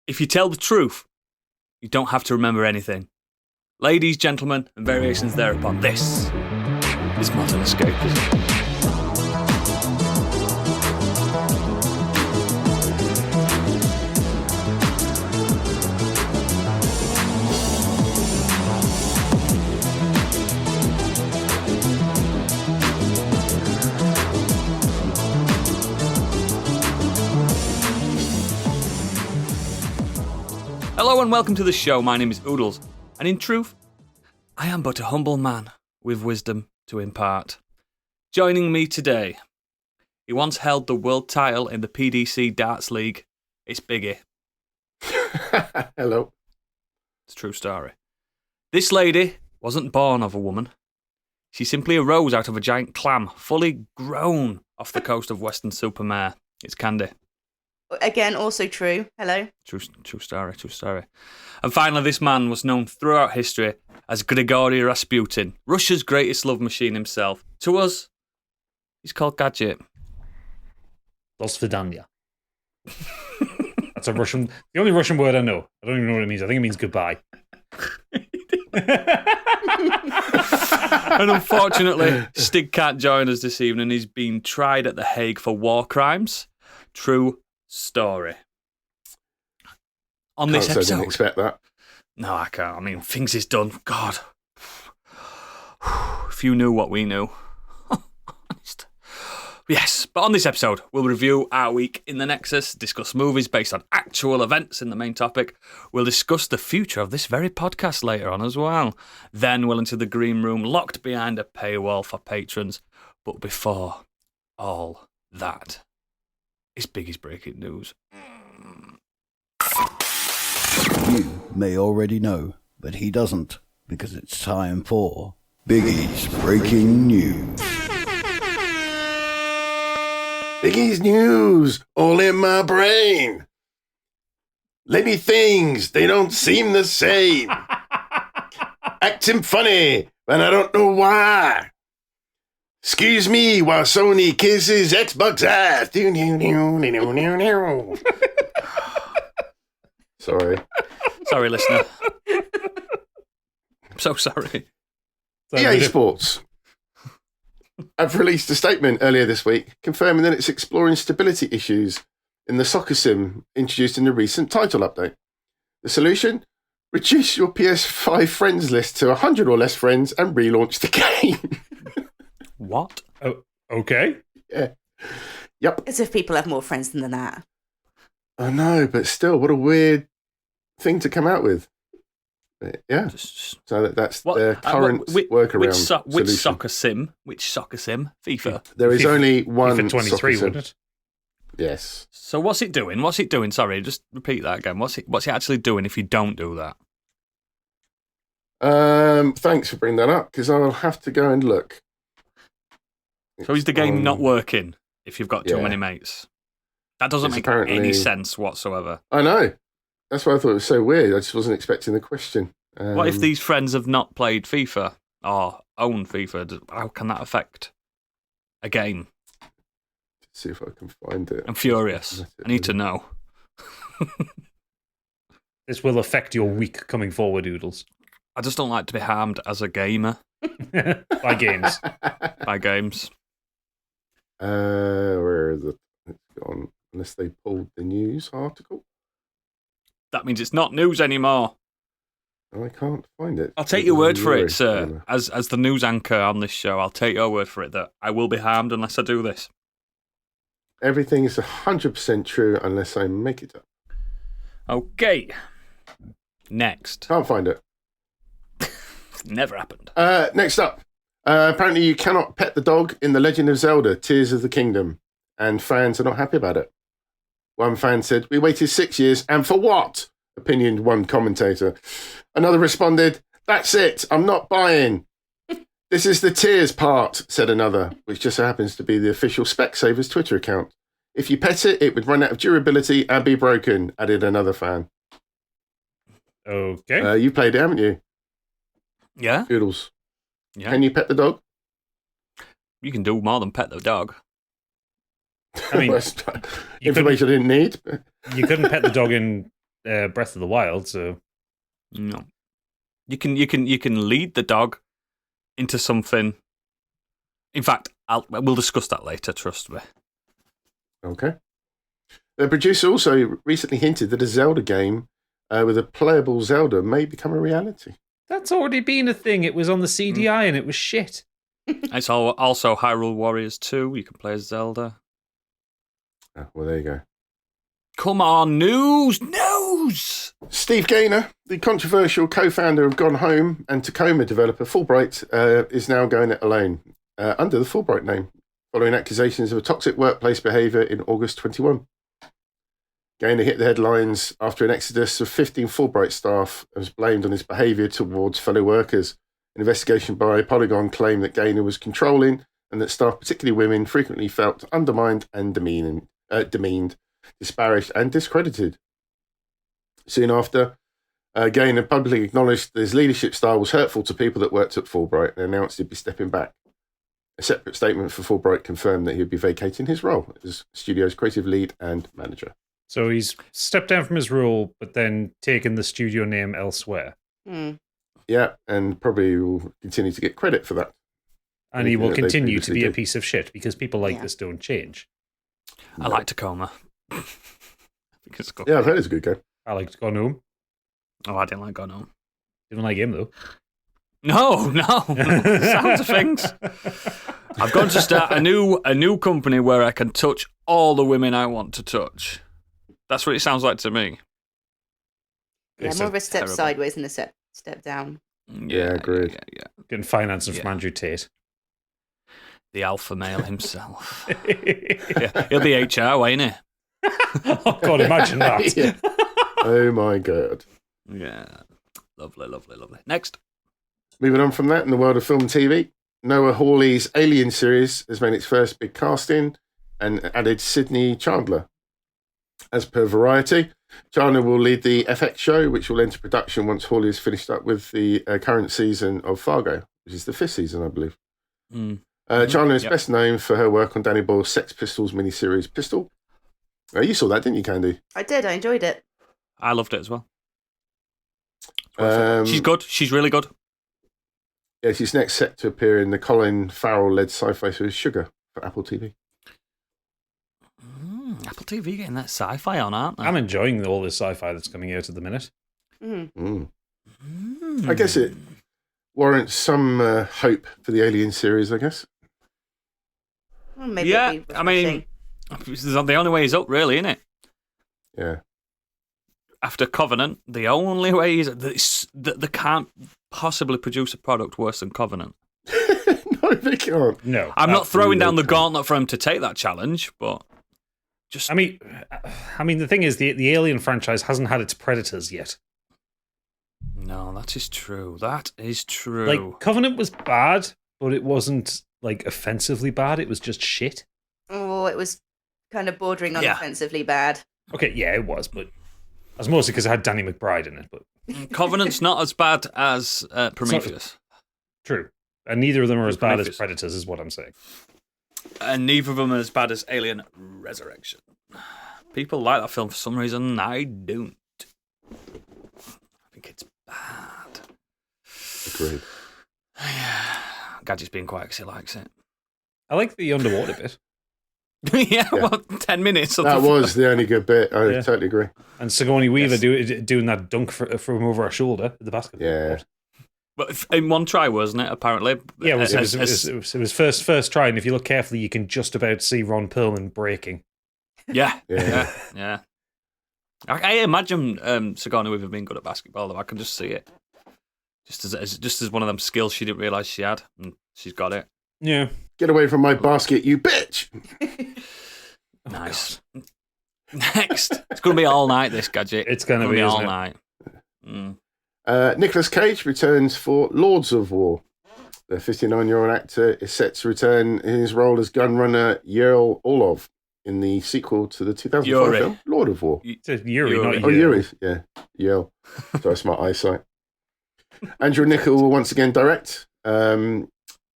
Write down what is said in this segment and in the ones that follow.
If you tell the truth, you don't have to remember anything. Ladies, gentlemen, and variations thereupon, this is modern escapism. Hello and welcome to the show. My name is Oodles, and in truth, I am but a humble man with wisdom to impart. Joining me today, he once held the world title in the PDC Darts League. It's Biggie. Hello. It's a true story. This lady wasn't born of a woman. She simply arose out of a giant clam, fully grown off the coast of Western Supermare. It's Candy. Again, also true. Hello. True story. And finally, this man was known throughout history as Grigory Rasputin, Russia's greatest love machine himself. To us, he's called Gadget. До свидания. That's a Russian, the only Russian word I know. I don't even know what it means. I think it means goodbye. And unfortunately, Stig can't join us this evening. He's been tried at The Hague for war crimes. True story. On this episode, I didn't expect that. No, I can't. I mean, things is done. God, if you knew what we knew. Honest. Yes, but on this episode, we'll review our week in the Nexus, discuss movies based on actual events in the main topic. We'll discuss the future of this very podcast later on as well. Then we'll enter the green room, locked behind a paywall for patrons. But before all that, it's Biggie's breaking news. You may already know, but he doesn't, because it's time for Biggie's breaking news. Biggie's news, all in my brain. Lady things, they don't seem the same. Acting funny, and I don't know why. Excuse me while Sony kisses Xbox ass. Sorry, listener. I'm so sorry. EA Sports have released a statement earlier this week confirming that it's exploring stability issues in the soccer sim introduced in the recent title update. The solution? Reduce your PS5 friends list to 100 or less friends and relaunch the game. What? Oh, okay. Yeah. Yep. As if people have more friends than that. I know, but still, what a weird thing to come out with. But yeah. So that's their current workaround. Which soccer sim? Which soccer sim? FIFA. There is only one FIFA 23, sim. wouldn't it? Yes. So what's it doing? Sorry, just repeat that again. What's it actually doing if you don't do that? Thanks for bringing that up, because I'll have to go and look. So is the game not working if you've got too many mates? That doesn't make any sense whatsoever. I know. That's why I thought it was so weird. I just wasn't expecting the question. What if these friends have not played FIFA or own FIFA? How can that affect a game? Let's see if I can find it. I'm furious. I need to know. This will affect your week coming forward, Oodles. I just don't like to be harmed as a gamer. By games. By games. Where is it? It's gone. Unless they pulled the news article. That means it's not news anymore. I can't find it. I'll take your word for it, sir. As the news anchor on this show, I'll take your word for it that I will be harmed unless I do this. Everything is 100% true unless I make it up. Okay. Next. Can't find it. Never happened. Next up. Apparently you cannot pet the dog in The Legend of Zelda, Tears of the Kingdom. And fans are not happy about it. One fan said, "We waited 6 years, and for what?" Opinioned one commentator. Another responded, "That's it, I'm not buying." "This is the tears part," said another, which just so happens to be the official Specsavers Twitter account. "If you pet it, it would run out of durability and be broken," added another fan. Okay. You played it, haven't you? Yeah. Oodles. Yeah. Can you pet the dog? You can do more than pet the dog. I mean, information I didn't need. You couldn't pet the dog in Breath of the Wild, so No. You can lead the dog into something. In fact, we'll discuss that later. Trust me. Okay. The producer also recently hinted that a Zelda game with a playable Zelda may become a reality. that's already been a thing. It was on the CDI and it was shit. It's also Hyrule Warriors 2. You can play as Zelda. Oh, well, there you go. Come on, news! Steve Gaynor, the controversial co-founder of Gone Home and Tacoma developer Fulbright, is now going it alone under the Fulbright name, following accusations of a toxic workplace behaviour in August 21. Gaynor hit the headlines after an exodus of 15 Fulbright staff was blamed on his behaviour towards fellow workers. An investigation by Polygon claimed that Gaynor was controlling and that staff, particularly women, frequently felt undermined and demeaned, disparaged and discredited. Soon after, Gaynor publicly acknowledged that his leadership style was hurtful to people that worked at Fulbright and announced he'd be stepping back. A separate statement for Fulbright confirmed that he'd be vacating his role as the studio's creative lead and manager. So he's stepped down from his role, but then taken the studio name elsewhere. Yeah, and probably will continue to get credit for that. And he will They continue to previously be a did. piece of shit because people like this don't change. I like Tacoma. I think it's good. Yeah, I've heard it's a good game. I liked Gone Home. Oh, I didn't like Gone Home. Didn't like him though. No. Sounds of things. I've gone to start a new company where I can touch all the women I want to touch. That's what it sounds like to me. Yeah, It's more of a step terrible. sideways than a step down. Yeah, agreed. Yeah. Getting financing from Yeah. Andrew Tate. The alpha male himself. Yeah, he'll be HR, won't he? Oh God, imagine that. Yeah. Oh my God. Yeah. Lovely. Next. Moving on from that, in the world of film and TV, Noah Hawley's Alien series has made its first big casting and added Sydney Chandler. As per Variety, Chandler will lead the FX show, which will enter production once Hawley has finished up with the current season of Fargo, which is the 5th season, I believe. Chandler is best known for her work on Danny Boyle's Sex Pistols miniseries Pistol. You saw that, didn't you, Candy? I did. I enjoyed it. I loved it as well. Um, She's good. She's really good. Yeah, she's next set to appear in the Colin Farrell-led sci-fi series Sugar for Apple TV. Apple TV getting that sci-fi on, aren't they? I'm enjoying all this sci-fi that's coming out at the minute. I guess it warrants some hope for the Alien series, I guess. Well, maybe Yeah, it'll be I mean, the only way is up, really, isn't it? Yeah. After Covenant, the only way is that they can't possibly produce a product worse than Covenant. No, they can't. No, I'm not throwing down the can't. gauntlet for him to take that challenge, but just I mean, the thing is, the Alien franchise hasn't had its predators yet. no, that is true. That is true. Like Covenant was bad, but it wasn't like offensively bad. It was just shit. Oh, it was kind of bordering on Yeah. offensively bad. Okay, yeah, it was, but that's mostly because it had Danny McBride in it. But Covenant's not as bad as Prometheus, true, and neither of them are as bad as Prometheus. Predators, is what I'm saying. and neither of them are as bad as Alien Resurrection. People like that film for some reason. I don't. I think it's bad. Agreed. Gadget's being quiet because he likes it. I like the underwater bit, yeah, well, 10 minutes. Of That the was the only good bit. I Yeah. totally agree. and Sigourney Weaver Yes. doing that dunk from over her shoulder at the basketball Yeah. court. But in one try, wasn't it? Apparently, Yeah, it was, As- it was first try, and if you look carefully, you can just about see Ron Perlman breaking. yeah, Yeah. yeah. I imagine Sigourney Weaver being good at basketball, though. I can just see it, just as one of them skills she didn't realize she had, and she's got it. Yeah, Get away from my basket, you bitch! Nice. Next, it's going to be all night. This Gadget. It's gonna be, all isn't it? night. Mm. Nicolas Cage returns for Lords of War. The 59-year-old actor is set to return in his role as gunrunner Yerl Orlov in the sequel to the 2005 Yuri. film Lord of War. it's a Yuri, Yuri. not Oh, Yuri. Yuri, yeah, Yerl. Sorry, smart eyesight. Andrew Niccol will once again direct, and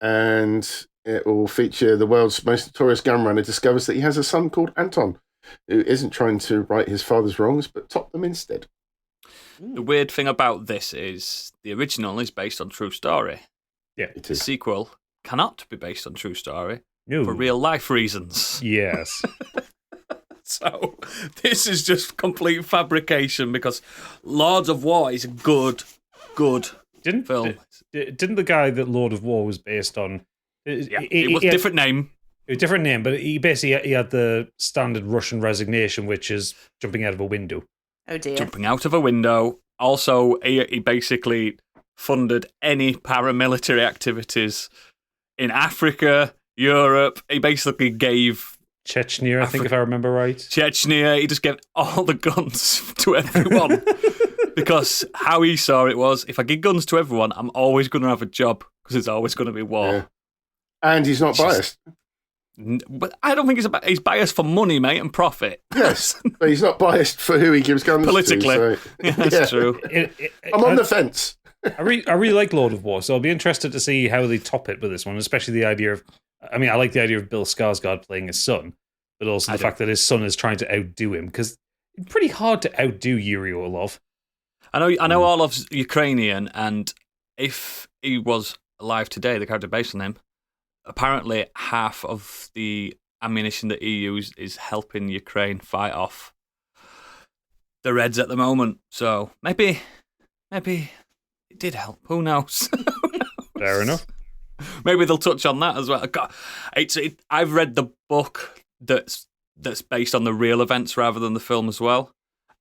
it will feature the world's most notorious gunrunner discovers that he has a son called Anton, who isn't trying to right his father's wrongs, but top them instead. The weird thing about this is the original is based on true story. It The is. sequel cannot be based on true story No. for real life reasons. Yes. So this is just complete fabrication because Lords of War is a good Didn't film. Didn't the guy that Lord of War was based on? It was a different name. A different name, but he had the standard Russian resignation, which is jumping out of a window. Oh dear. Jumping out of a window. Also, he basically funded any paramilitary activities in Africa, Europe. He basically gave Chechnya, I think, if I remember right. Chechnya, he just gave all the guns to everyone. Because how he saw it was, if I give guns to everyone, I'm always going to have a job because it's always going to be war. Yeah. And he's not biased. But I don't think he's biased for money, mate, and profit. Yes, but he's not biased for who he gives guns Politically. to. So, Yeah, that's true. I'm on the fence. I really like Lord of War, so I'll be interested to see how they top it with this one, especially the idea of, I mean, I like the idea of Bill Skarsgård playing his son, but also the fact that his son is trying to outdo him, because it's pretty hard to outdo Yuri Orlov. I know Orlov's Ukrainian, and if he was alive today, the character based on him, apparently half of the ammunition that he used is helping Ukraine fight off the Reds at the moment. So maybe it did help. Who knows? Fair enough. Maybe they'll touch on that as well. I've read the book that's based on the real events rather than the film as well.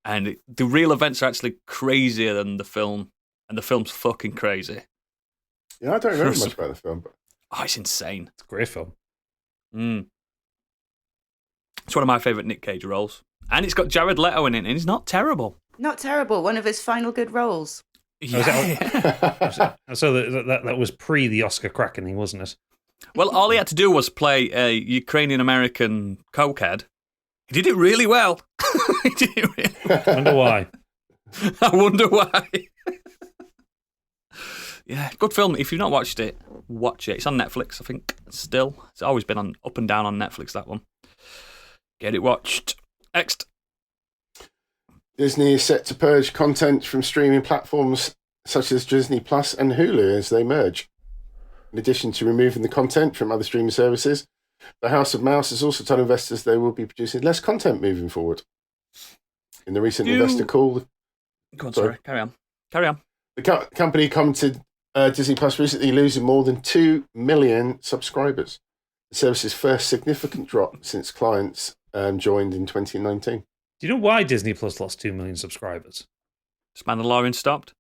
And the real events are actually crazier than the film, and the film's fucking crazy. Yeah, I don't remember much about the film, but Oh, it's insane. It's a great film. It's one of my favourite Nick Cage roles. And it's got Jared Leto in it, and he's not terrible. Not terrible. One of his final good roles. Yeah. So that was pre the Oscar crackening, wasn't it? Well, all he had to do was play a Ukrainian-American cokehead. He did it really well. He did it really well. Wonder why. I wonder why. Yeah, good film. If you've not watched it, watch it. It's on Netflix, I think, still. It's always been on up and down on Netflix, that one. Get it watched. Next. Disney is set to purge content from streaming platforms such as Disney Plus and Hulu as they merge. In addition to removing the content from other streaming services, the House of Mouse has also told investors they will be producing less content moving forward. In the recent investor call... Go on, sorry. Carry on. The company commented Disney Plus recently losing more than 2 million subscribers. The service's first significant drop since clients joined in 2019. Do you know why Disney Plus lost 2 million subscribers? Is Mandalorian stopped?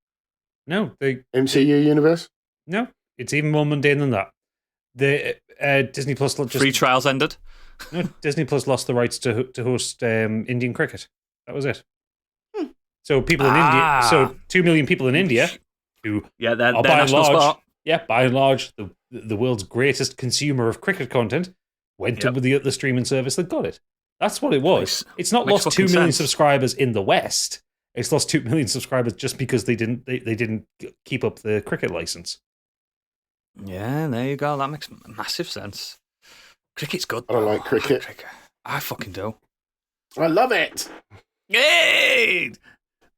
No, MCU universe? no, it's even more mundane than that. The Disney Plus Free trials ended? No, Disney Plus lost the rights to host Indian cricket. That was it. So people in India, so 2 million people in India who Yeah, they're are national sport. by and large the world's greatest consumer of cricket content went to the streaming service that got it. That's what it was. It's not Makes lost 2 million fucking sense. subscribers in the West. It's lost 2 million subscribers just because they didn't keep up the cricket license. Yeah, there you go. That makes massive sense. Cricket's good. I don't like cricket. I fucking do. I love it! Hey!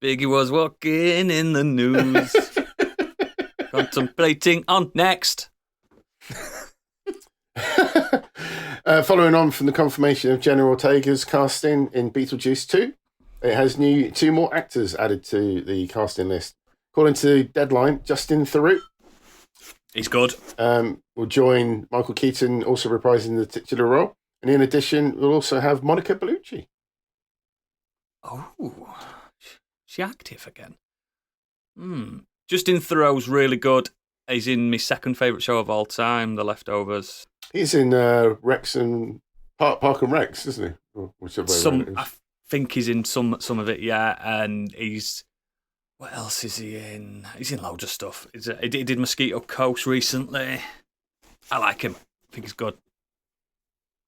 Biggie was walking in the news, contemplating on next. Following on from the confirmation of Jenna Ortega's casting in Beetlejuice 2, it has two more actors added to the casting list. According to Deadline, Justin Theroux He's good. will join Michael Keaton, also reprising the titular role. And in addition, we'll also have Monica Bellucci. Oh, she active again. Justin Theroux's really good. He's in my second favourite show of all time, The Leftovers. He's in Rex and Park and Rex, isn't he? Or whichever way around it is. I think he's in some of it, yeah. And he's... What else is he in? He's in loads of stuff. He did Mosquito Coast recently. I like him. I think he's good.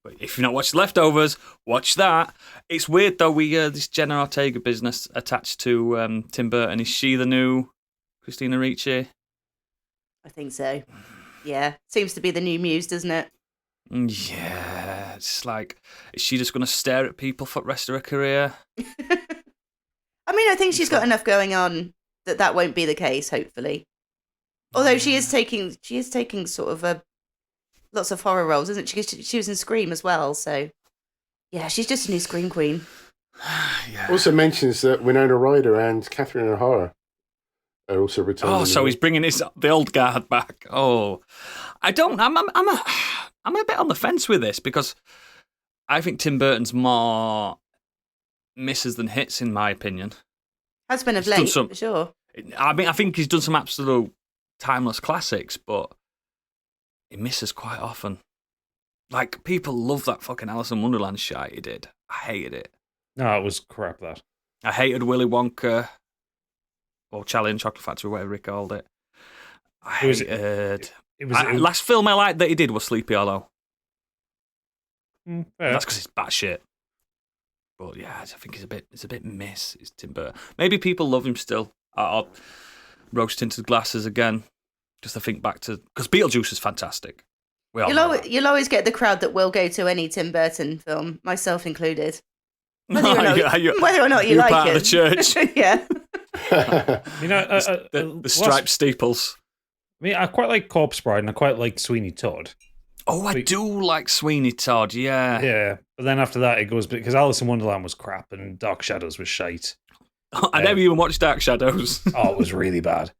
But if you've not watched Leftovers, watch that. It's weird though. This Jenna Ortega business attached to Tim Burton. Is she the new Christina Ricci? I think so. Yeah. Seems to be the new muse, doesn't it? Yeah. It's like, is she just going to stare at people for the rest of her career? I mean, I think she's got enough going on that won't be the case, hopefully. Although she is taking sort of lots of horror roles, isn't she? She was in Scream as well, so yeah, she's just a new Scream queen. Yeah. Also mentions that Winona Ryder and Catherine O'Hara are also returning. Oh, so he's bringing the old guard back. Oh, I'm a bit on the fence with this because I think Tim Burton's more misses than hits, in my opinion. Has been of He's done late, for sure. I mean, I think he's done some absolute timeless classics, but he misses quite often. Like, people love that fucking Alice in Wonderland shite he did. I hated it. No, it was crap, that. I hated Willy Wonka, or Charlie and the Chocolate Factory, whatever he called it. Last film I liked that he did was Sleepy Hollow. That's because it's batshit. But yeah, I think it's a bit miss. It's Tim Burton. Maybe people love him still. Or rose tinted glasses again. Just to think back to, because Beetlejuice is fantastic. You'll always get the crowd that will go to any Tim Burton film, myself included. Whether or not you like part him. Of the church. Yeah. The striped steeples. I mean, I quite like Corpse Bride and I quite like Sweeney Todd. Oh, I do like Sweeney Todd, yeah. Yeah, but then after that it goes, because Alice in Wonderland was crap and Dark Shadows was shite. I never even watched Dark Shadows. Oh, it was really bad.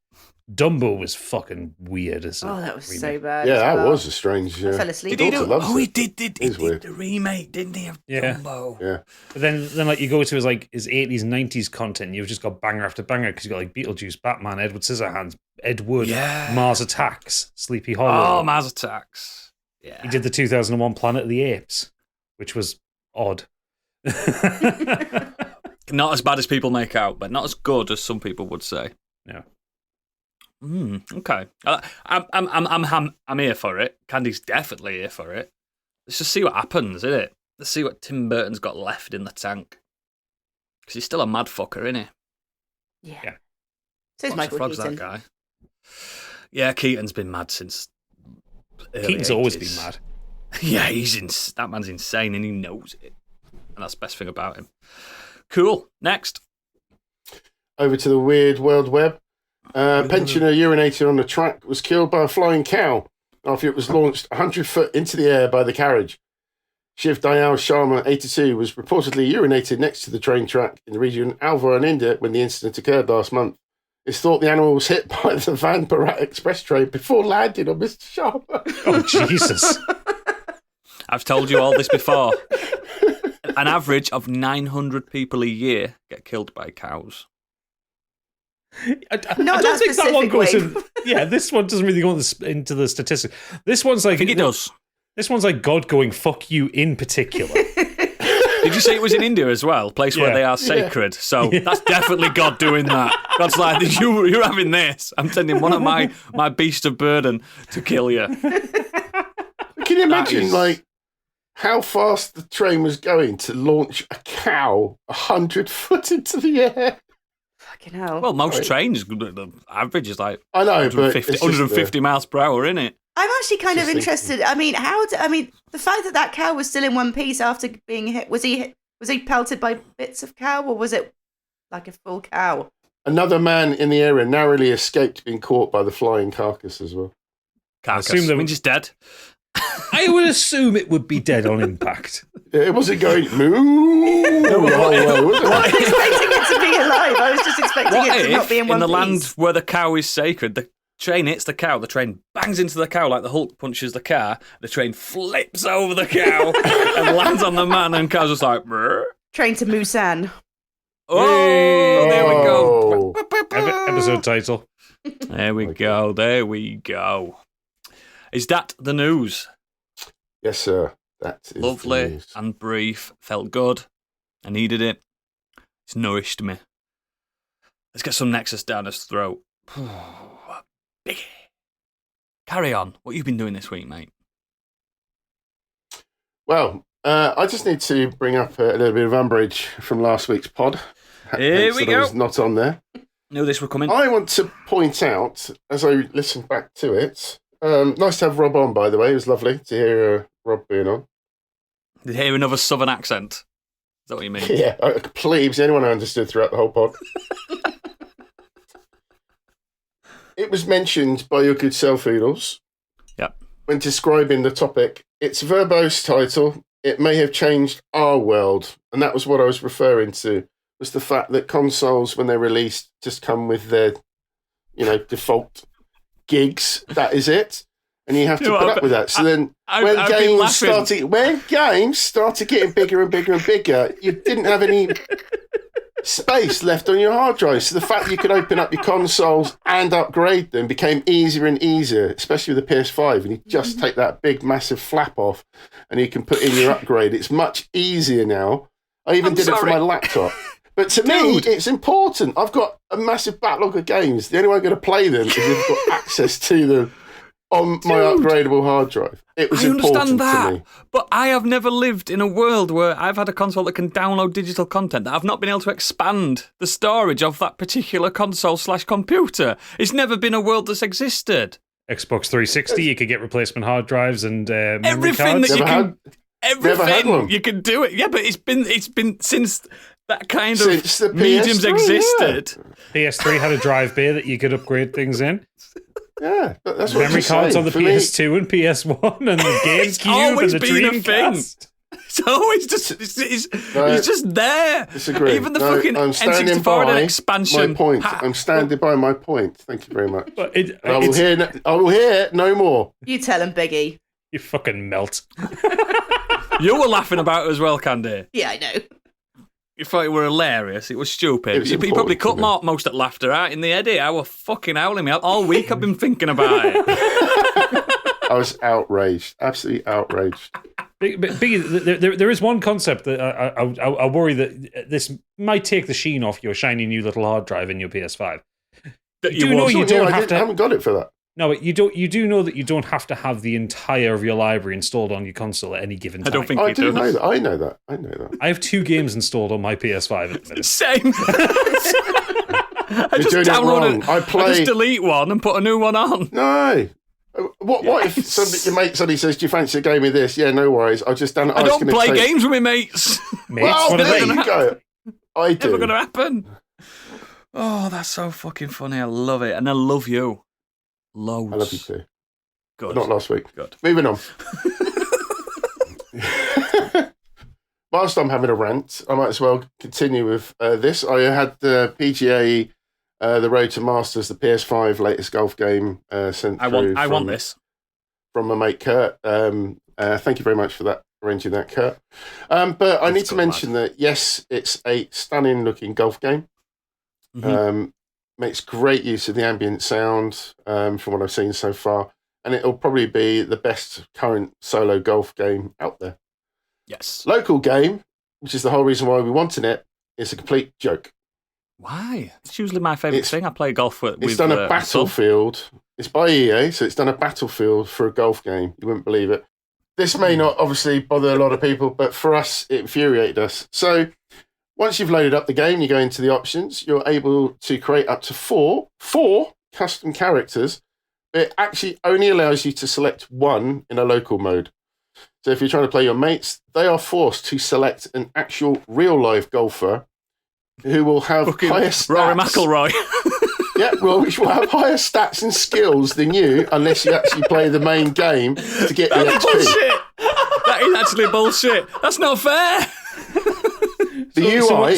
Dumbo was fucking weird. That was so bad. Yeah, that was a strange... I fell asleep. Did he do? Oh, he did the remake, didn't he, of Dumbo? Yeah. But then like you go to his 80s and 90s content, and you've just got banger after banger, because you've got like Beetlejuice, Batman, Edward Scissorhands, Ed Wood, Mars Attacks, Sleepy Hollow. Oh, Mars Attacks. Yeah. He did the 2001 Planet of the Apes, which was odd. Not as bad as people make out, but not as good as some people would say. No. Okay. I'm here for it. Candy's definitely here for it. Let's just see what happens, innit? Let's see what Tim Burton's got left in the tank. Because he's still a mad fucker, isn't he? Yeah. So is Michael Frog's Keaton. that guy. Yeah, Keaton's been mad since Keaton's 80s. always been mad. Yeah, that man's insane and he knows it. And that's the best thing about him. Cool. Next. Over to the weird world web. Pensioner urinated on the track was killed by a flying cow after it was launched 100 foot into the air by the carriage. Shiv Dayal Sharma, 82, was reportedly urinated next to the train track in the region Alvar in India when the incident occurred last month. It's thought the animal was hit by the Van Bharat Express train before landing on Mr. Sharma. Oh, Jesus. I've told you all this before. An average of 900 people a year get killed by cows. I don't think that one goes in. Yeah, this one doesn't really go into the statistics. This one's like, I think it does. This one's like God going, fuck you in particular. Did you say it was in India as well? Place where they are sacred. So that's definitely God doing that. God's like, you're having this. I'm sending one of my beast of burden to kill you. Can you imagine, how fast the train was going to launch a cow 100 foot into the air? Fucking hell. Well, most trains, the average is like I know, 150 miles per hour, isn't it? I'm actually kind of interested. I mean, the fact that cow was still in one piece after being hit, was he pelted by bits of cow, or was it like a full cow? Another man in the area narrowly escaped being caught by the flying carcass as well. Carcass. I assume that means he's dead. I would assume it would be dead on impact. It wasn't going moo. I wasn't expecting it to be alive. I was just expecting it to not be in one in the piece. land where the cow is sacred, the train hits the cow, the train bangs into the cow like the Hulk punches the car, the train flips over the cow and lands on the man, and cow's just like, brr. Train to Moo-san. Oh, there we go. Episode title. There we go. Is that the news? Yes, sir. That is Lovely the news. and brief. Felt good. I needed it. It's nourished me. Let's get some Nexus down his throat. Biggie. Carry on. What have you been doing this week, mate? Well, I just need to bring up a little bit of umbrage from last week's pod. Here we go. I was not on there. Knew this were coming. I want to point out, as I listen back to it, nice to have Rob on, by the way. It was lovely to hear Rob being on. Did you hear another southern accent? that what you mean? Yeah, completely. Was anyone I understood throughout the whole pod? It was mentioned by your good self, Oodles. Yep. When describing the topic, it's a verbose title. It may have changed our world, and that was what I was referring to. Was the fact that consoles, when they're released, just come with their, default gigs. That is it, and you have to put up with that. So then, when games started getting bigger and bigger and bigger, you didn't have any space left on your hard drive. So the fact you could open up your consoles and upgrade them became easier and easier, especially with the PS5. And you just take that big, massive flap off, and you can put in your upgrade. It's much easier now. I even did it for my laptop. But to me, it's important. I've got a massive backlog of games. The only way I'm going to play them is if I've got access to them on my upgradable hard drive. It was important to me. But I have never lived in a world where I've had a console that can download digital content that I've not been able to expand the storage of that particular console/computer. It's never been a world that's existed. Xbox 360, you could get replacement hard drives and memory Everything cards. that you can... Everything you can do it. Yeah, but it's been since that kind of mediums existed. Yeah. PS3 had a drive bay that you could upgrade things in. Yeah, that's what memory cards on the PS2 and PS1 and the GameCube and the Dreamcast. It's always just it's just there. Disagree. Even the fucking N64 and expansion. My point. I'm standing by my point. Thank you very much. But I will hear no more. You tell him, Biggie. You fucking melt. You were laughing about it as well, Candy. Yeah, I know. You thought it were hilarious. It was stupid. It was you probably cut most of the laughter out in the edit. I was fucking howling me out all week. I've been thinking about it. I was outraged. Absolutely outraged. Biggie, there is one concept that I worry that this might take the sheen off your shiny new little hard drive in your PS5. I haven't got it for that. No, but you do know that you don't have to have the entire of your library installed on your console at any given time. I don't think I you do do. know that. I know that. I have 2 games installed on my PS5 at the minute. Same. I just doing it wrong. download it. I just delete one and put a new one on. No. What if your mate suddenly says, "Do you fancy a game of this?" Yeah, no worries. I'll just download. I don't play games with my mates. Well, there you go. I do. Never going to happen. Oh, that's so fucking funny. I love it, and I love you. Loads. I love you too. Good. But not last week. Good. Moving on. Whilst I'm having a rant, I might as well continue with this. I had the PGA, the Road to Masters, the PS5 latest golf game sent through. I want this. From my mate Kurt. Thank you very much for that, arranging that, Kurt. But I need to mention that, yes, it's a stunning looking golf game. Mm-hmm. Makes great use of the ambient sound from what I've seen so far. And it'll probably be the best current solo golf game out there. Yes. Local game, which is the whole reason why we wanted it, is a complete joke. Why? It's usually my favourite thing. I play golf with. It's done a battlefield. It's by EA, so it's done a battlefield for a golf game. You wouldn't believe it. This may not obviously bother a lot of people, but for us, it infuriated us. So once you've loaded up the game, you go into the options. You're able to create up to four custom characters. It actually only allows you to select one in a local mode. So if you're trying to play your mates, they are forced to select an actual real-life golfer who will have higher stats. Rory McIlroy. Yeah, well, which will have higher stats and skills than you, unless you actually play the main game to get the XP. Bullshit. That is actually bullshit. That's not fair. The UI.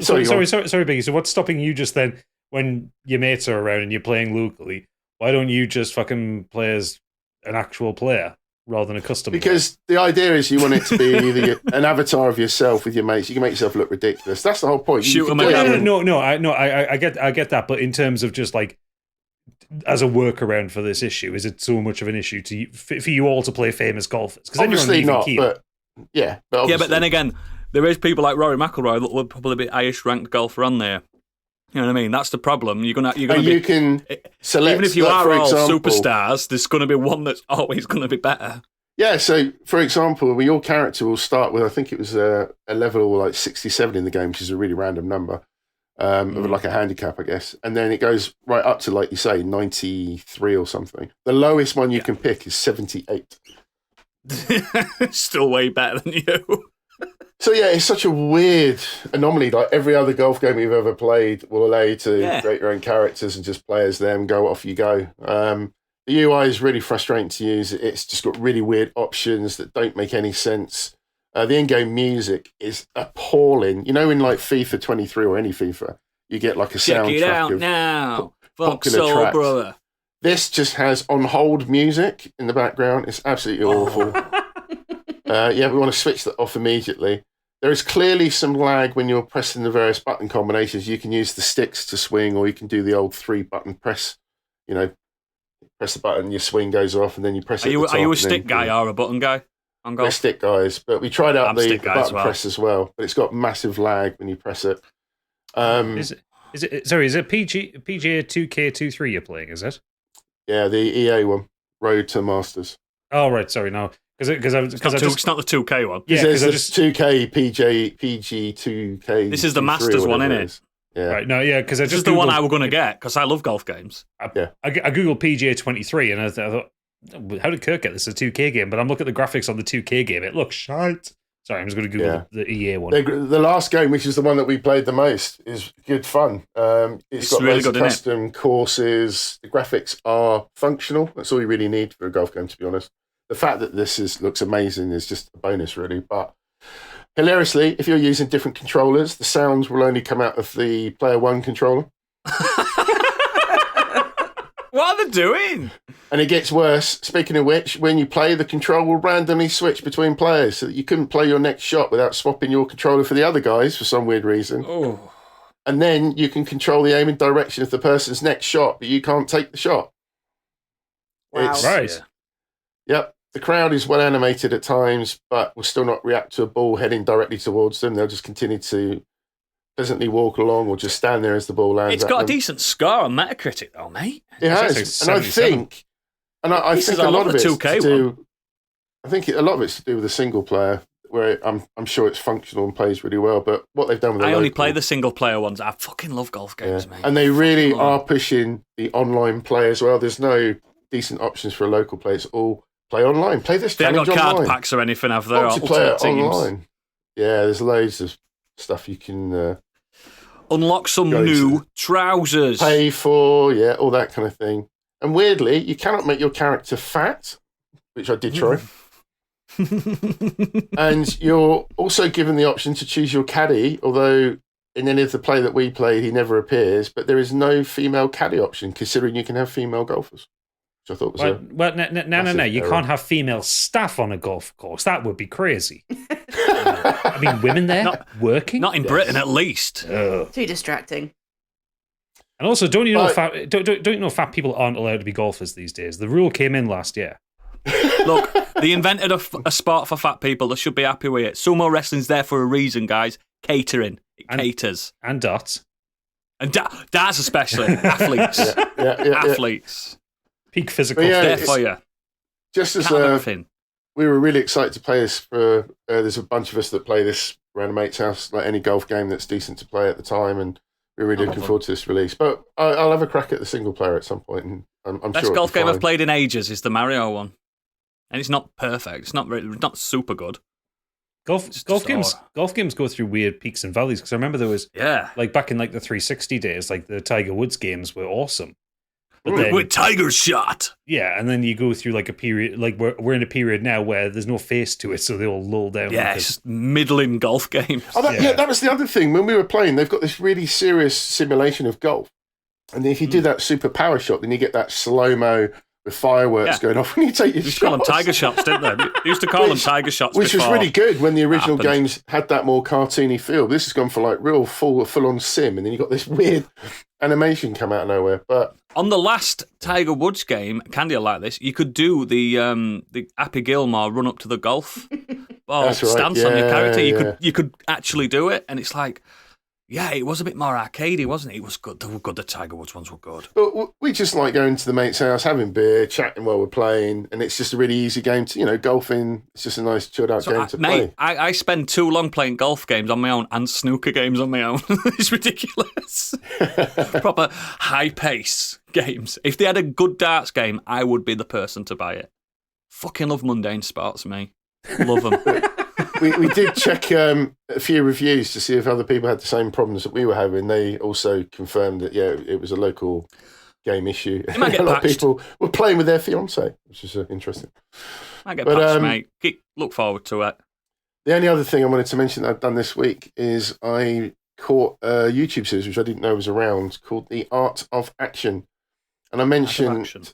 Sorry, Biggie. So what's stopping you just then when your mates are around and you're playing locally? Why don't you just fucking play as an actual player rather than a custom? Because the idea is you want it to be either an avatar of yourself with your mates. You can make yourself look ridiculous. That's the whole point. I get that. But in terms of just like as a workaround for this issue, is it so much of an issue to you, for you all to play famous golfers? Because obviously not. But yeah, but then again, there is people like Rory McIlroy that would probably be highest ranked golfer on there. You know what I mean? That's the problem. You can select, even if you are all superstars, there's going to be one that's always going to be better. Yeah. So, for example, your character will start with, I think it was a level like 67 in the game, which is a really random number, of like a handicap, I guess, and then it goes right up to, like you say, 93 or something. The lowest one you can pick is 78. Still way better than you. So yeah, it's such a weird anomaly. Like every other golf game you've ever played will allow you to create your own characters and just play as them, go off you go. The UI is really frustrating to use. It's just got really weird options that don't make any sense. The in-game music is appalling. You know, in like FIFA 23 or any FIFA, you get like a soundtrack. Check it out now, popular Soul tracks. Brother. This just has on-hold music in the background. It's absolutely awful. We want to switch that off immediately. There is clearly some lag when you're pressing the various button combinations. You can use the sticks to swing, or you can do the old 3-button press. You know, press the button, your swing goes off, and then you press it. Are you a stick guy or a button guy on golf? We're stick guys, but we tried out the button well. press as well, but it's got massive lag when you press it. Is it PGA 2K23 you're playing? Is it? Yeah, the EA one, Road to Masters. Oh right, sorry, no. It's not the 2K one. Yeah, there's the 2K, PG 2K. This is the Masters one, isn't it? Yeah. Right. No, yeah, because this is the one I was going to get because I love golf games. I googled PGA 23 and I thought, how did Kirk get this? It's a 2K game, but I'm looking at the graphics on the 2K game. It looks shite. Sorry, I'm just going to Google the EA one. The last game, which is the one that we played the most, is good fun. It's got really good custom courses. The graphics are functional. That's all you really need for a golf game, to be honest. The fact that this looks amazing is just a bonus, really. But hilariously, if you're using different controllers, the sounds will only come out of the Player 1 controller. What are they doing? And it gets worse. Speaking of which, when you play, the control will randomly switch between players so that you couldn't play your next shot without swapping your controller for the other guys for some weird reason. Oh. And then you can control the aim and direction of the person's next shot, but you can't take the shot. Wow. Right. Yep. The crowd is well animated at times, but will still not react to a ball heading directly towards them. They'll just continue to pleasantly walk along or just stand there as the ball lands. It's got a decent score on Metacritic, though, mate. It has, and I think a lot of it's to do. I think a lot of it's to do with the single player, where I'm sure it's functional and plays really well. But what they've done with I only play the single player ones. I fucking love golf games, mate. And they really are pushing the online play as well. There's no decent options for a local play. It's all play online. Play this challenge online. They haven't got card packs or anything, have they? Multiplayer online. Yeah, there's loads of stuff you can unlock some new trousers. Pay for, all that kind of thing. And weirdly, you cannot make your character fat, which I did try. And you're also given the option to choose your caddy, although in any of the play that we played, he never appears. But there is no female caddy option, considering you can have female golfers. Which I thought was no. You can't have female staff on a golf course. That would be crazy. I mean, women there working? Not in Britain, at least. Too distracting. And also, don't you know fat people aren't allowed to be golfers these days? The rule came in last year. Look, they invented a sport for fat people. They should be happy with it. Sumo wrestling's there for a reason, guys. Catering. It caters. And darts. And darts especially. Athletes. Athletes. Peak physical. There for you. Just as we were really excited to play this for, there's a bunch of us that play this around a mate's house, like any golf game that's decent to play at the time, and we're really looking forward to this release. But I'll have a crack at the single player at some point, and I'm sure best golf game I've played in ages is the Mario one, and it's not perfect. It's not super good. Golf games go through weird peaks and valleys, because I remember there was like back in like the 360 days, like the Tiger Woods games were awesome. With Tiger Shot. Yeah, and then you go through like a period, like we're in a period now where there's no face to it, so they all lull down. Yeah, it's just middling golf games. That was the other thing. When we were playing, they've got this really serious simulation of golf. And if you do that super power shot, then you get that slow-mo with fireworks going off when you take your shots. Used to call them Tiger Shots, didn't they? They used to call them Tiger Shots Which was really good when the original games had that more cartoony feel. This has gone for like real full-on sim, and then you got this weird animation come out of nowhere. But on the last Tiger Woods game, Candy like this, you could do the Happy Gilmore run up to the golf ball stance on your character. You could actually do it, and it's like, yeah, it was a bit more arcadey, wasn't it? It was good. They were good. The Tiger Woods ones were good. But we just like going to the mate's house, having beer, chatting while we're playing, and it's just a really easy game to, golfing. It's just a nice chilled out game to play. I spend too long playing golf games on my own and snooker games on my own. It's ridiculous. Proper high pace games. If they had a good darts game, I would be the person to buy it. Fucking love mundane sports, me. Love them. we did check a few reviews to see if other people had the same problems that we were having. They also confirmed that, yeah, it was a local game issue. It might get a lot patched. of people were playing with their fiancé, which is interesting. Might get patched, mate. Look forward to it. The only other thing I wanted to mention that I've done this week is I caught a YouTube series, which I didn't know was around, called The Art of Action. And I mentioned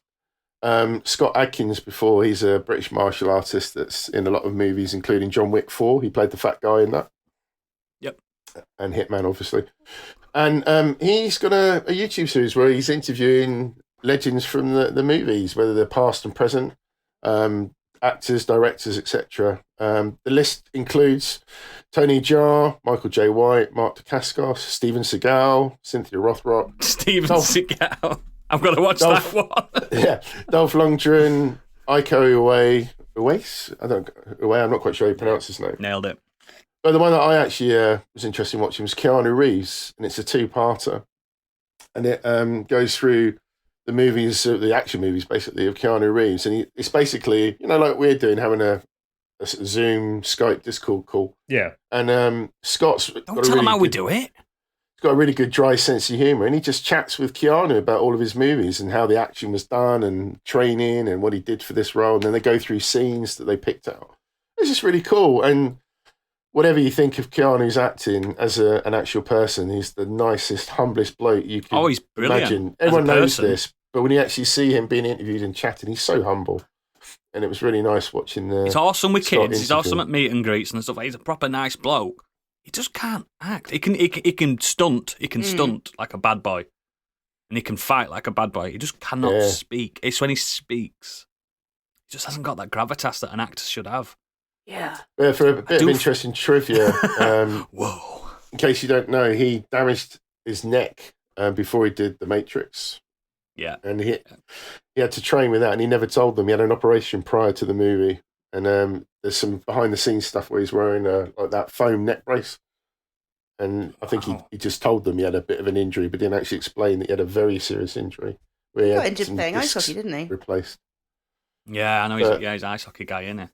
Scott Adkins before. He's a British martial artist that's in a lot of movies, including John Wick 4. He played the fat guy in that. Yep. And Hitman, obviously. And he's got a YouTube series where he's interviewing legends from the movies, whether they're past and present, actors, directors, etc. The list includes Tony Jaa, Michael J. White, Mark Dacascos, Steven Seagal, Cynthia Rothrock. Steven Seagal. I'm going to watch that one. Yeah. Dolph Lundgren, Iko Uwais. I'm not quite sure how you pronounce his name. Nailed it. But the one that I actually was interested in watching was Keanu Reeves, and it's a two-parter. And it goes through the movies, the action movies, basically, of Keanu Reeves. And it's basically, like we're doing, having a Zoom, Skype, Discord call. Yeah. And Scott's Don't tell him how we do it. He's got a really good dry sense of humour, and he just chats with Keanu about all of his movies and how the action was done and training and what he did for this role. And then they go through scenes that they picked out. It's just really cool. And whatever you think of Keanu's acting as an actual person, he's the nicest, humblest bloke you can he's brilliant. imagine. Everyone knows person. this, but when you actually see him being interviewed and chatting, he's so humble. And it was really nice watching the. He's awesome with Scott kids. He's awesome at meet and greets and stuff. He's a proper nice bloke. He just can't act. He can stunt. He can stunt like a bad boy, and he can fight like a bad boy. He just cannot speak. It's when he speaks, he just hasn't got that gravitas that an actor should have. Yeah. For a bit of interesting trivia, Whoa! in case you don't know, he damaged his neck before he did The Matrix. Yeah, and he had to train with that, and he never told them. He had an operation prior to the movie, and there's some behind the scenes stuff where he's wearing like that foam neck brace, and I think he just told them he had a bit of an injury, but didn't actually explain that he had a very serious injury. Where He got injured playing ice hockey, didn't he? Replaced. Yeah, I know. He's an ice hockey guy, isn't he?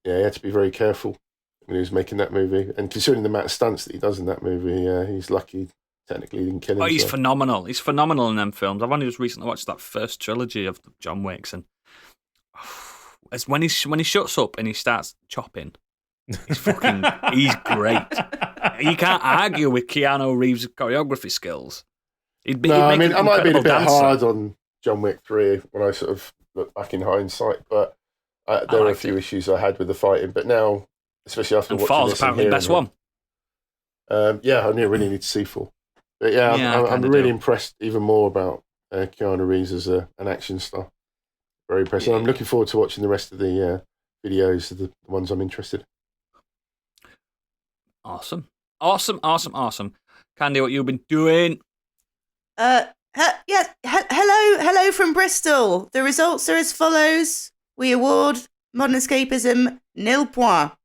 Yeah, he had to be very careful when he was making that movie, and considering the amount of stunts that he does in that movie, he's lucky. Technically, he didn't kill himself. Oh, he's phenomenal. He's phenomenal in them films. I've only just recently watched that first trilogy of John Wicks, and it's when he shuts up and he starts chopping, he's great. You can't argue with Keanu Reeves' choreography skills. I might have been a bit hard on John Wick 3 when I sort of look back in hindsight, but there are a few issues I had with the fighting. But now, especially after watching Fall's this, apparently the best one. I really need to see Fall. But I'm really impressed even more about Keanu Reeves as an action star. Very impressive. Yeah. I'm looking forward to watching the rest of the videos, the ones I'm interested in. Awesome. Candy, what you been doing? Hello from Bristol. The results are as follows. We award Modern Escapism 0 points.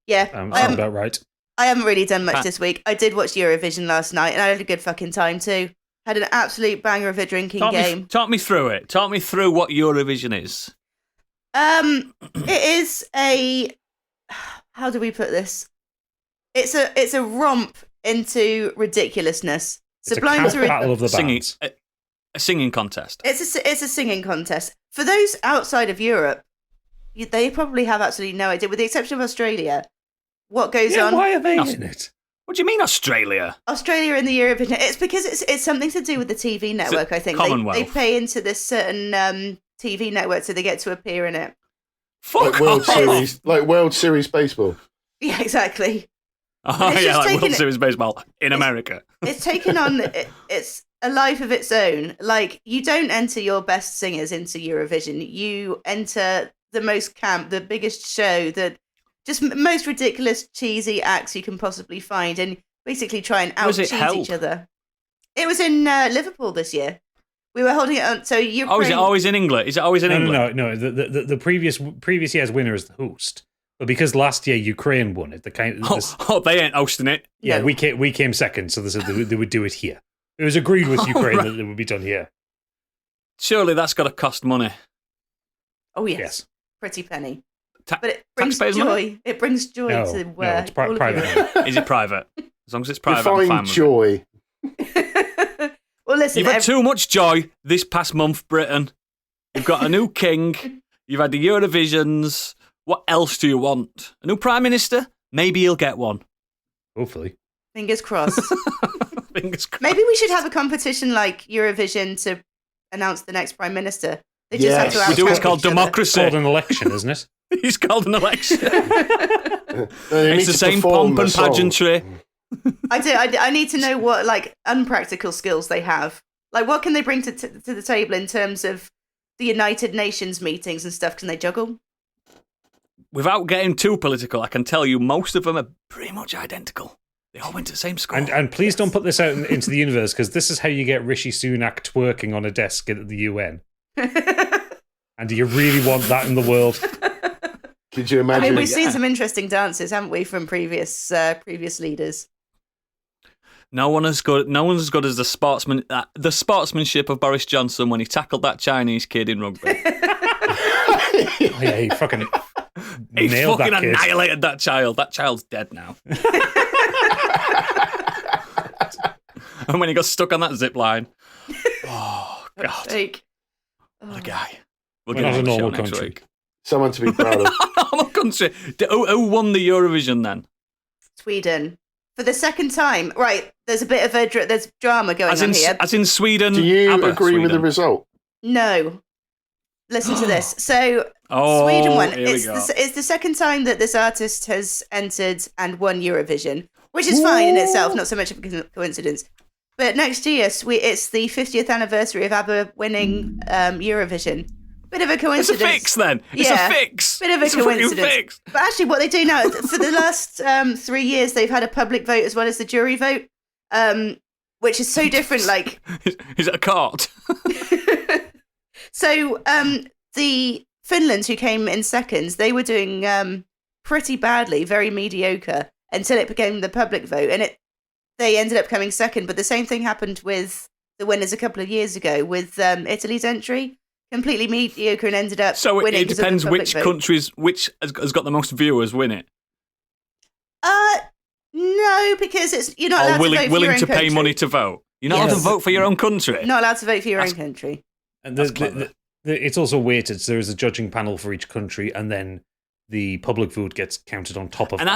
Yeah. Sounds about right. I haven't really done much this week. I did watch Eurovision last night, and I had a good fucking time too. Had an absolute banger of a drinking game. Talk me through it. Talk me through what Eurovision is. It is a. How do we put this? It's a romp into ridiculously Sublime it's a battle of the bands. A singing contest. It's a singing contest. For those outside of Europe, they probably have absolutely no idea, with the exception of Australia, what goes on. Why are they in it? What do you mean Australia? Australia in the Eurovision. It's because it's something to do with the TV network, I think. They pay into this certain TV network, so they get to appear in it. Like World Series baseball. Yeah, exactly. Oh, yeah, like World Series baseball in America. It's taken on, it's a life of its own. Like, you don't enter your best singers into Eurovision. You enter the most camp, the biggest show, the just most ridiculous, cheesy acts you can possibly find, and basically try and out-cheese each other. It was in Liverpool this year. We were holding it on. So Ukraine. Oh, is it always in England? Is it always in England? No. The previous year's winner is the host. But because last year Ukraine won it, they ain't hosting it. Yeah, no. we came second, so they said they would do it here. It was agreed with Ukraine that it would be done here. Surely that's got to cost money. Oh yes, pretty penny. but it brings taxpayers' joy. money? It brings joy No, to it's all of private. Europe. Is it private? As long as it's private, I'm Define fine with it. joy. Well, listen, You've had too much joy this past month, Britain. You've got a new king. You've had the Eurovisions. What else do you want? A new prime minister? Maybe you'll get one. Hopefully. fingers crossed. Fingers crossed. Maybe we should have a competition like Eurovision to announce the next prime minister. They just have to Yes. We do. It's outrank called each other. democracy. It's called an election, isn't it? It's called an election. They need It's the to same perform pomp and the song. pageantry. I need to know what like unpractical skills they have. Like, what can they bring to the table in terms of the United Nations meetings and stuff? Can they juggle? Without getting too political, I can tell you most of them are pretty much identical. They all went to the same school. And please don't put this out into the universe, because this is how you get Rishi Sunak twerking on a desk at the UN. And do you really want that in the world? Could you I imagine? mean, we've seen some interesting dances, haven't we, from previous leaders? No one as good as the sportsmanship of Boris Johnson when he tackled that Chinese kid in rugby. Oh, yeah, he fucking He nailed fucking that kid. annihilated that child. That child's dead now. And when he got stuck on that zip line, oh god, Like, what a guy. We'll We're get not him a on the show normal next country. week. Someone to be proud of. Normal country. Who won the Eurovision then? Sweden for the second time. Right, there's a bit of there's drama going on here. As in Sweden. Do you ABBA, agree with the Sweden. result? No. Listen to this. So Oh, Sweden won. here we It's go. it's the second time that this artist has entered and won Eurovision, which is fine in itself, not so much of a coincidence. But next year, it's the 50th anniversary of ABBA winning Eurovision. Bit of a It's coincidence. a fix then. It's Yeah. a fix. Bit of a It's fucking coincidence. fix. But actually, what they do now, for the last 3 years, they've had a public vote as well as the jury vote, which is so different. Like, Is it a court? so the Finland, who came in seconds, they were doing pretty badly, very mediocre, until it became the public vote, and they ended up coming second. But the same thing happened with the winners a couple of years ago with Italy's entry. Completely mediocre and ended up So winning. it because of the depends public which vote. countries, which has got the most viewers win it. No, because you're not allowed Or to vote for your willing own to pay country. money to vote. You're not allowed to Yes. vote for your own country. Not allowed to vote for your That's- own country. And That's clever. it's also weighted. So there is a judging panel for each country, and then the public vote gets counted on top of And that.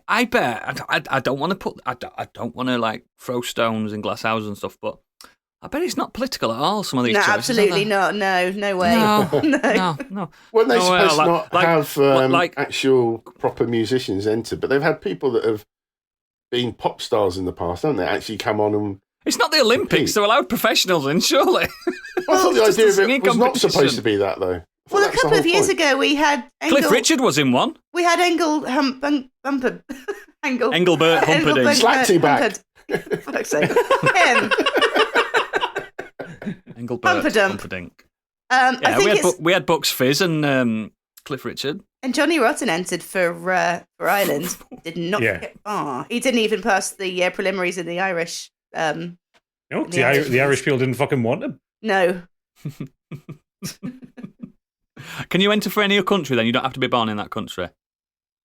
I bet, I don't want to I don't want to like throw stones in glass houses and stuff, but I bet it's not political at all. Some of these No, choices, absolutely are not. No way. they? No. No. Weren't they No, well, supposed to not like- have like- actual proper musicians enter? But they've had people that have been pop stars in the past, haven't they? Actually come on and... It's not the Olympics. Compete. They're allowed professionals in, surely. I thought the it's just idea a of it singing was not competition. supposed to be that, though. I thought Well, a that was the couple of whole years point. ago, we had Engel. Cliff Richard was in one. We had Engel Bumper. Engel. Engelbert Humperdinck. Slapty back. Humperd. Fuck's sake. Him. Engelbert Humperdinck. Humperdinck. I Yeah, think we had Bucks Fizz and Cliff Richard. and Johnny Rotten entered for Ireland. Did not Yeah. get far. He didn't even pass the preliminaries in the Irish. No, the the Irish Irish people didn't fucking want him. No. Can you enter for any other country then? You don't have to be born in that country.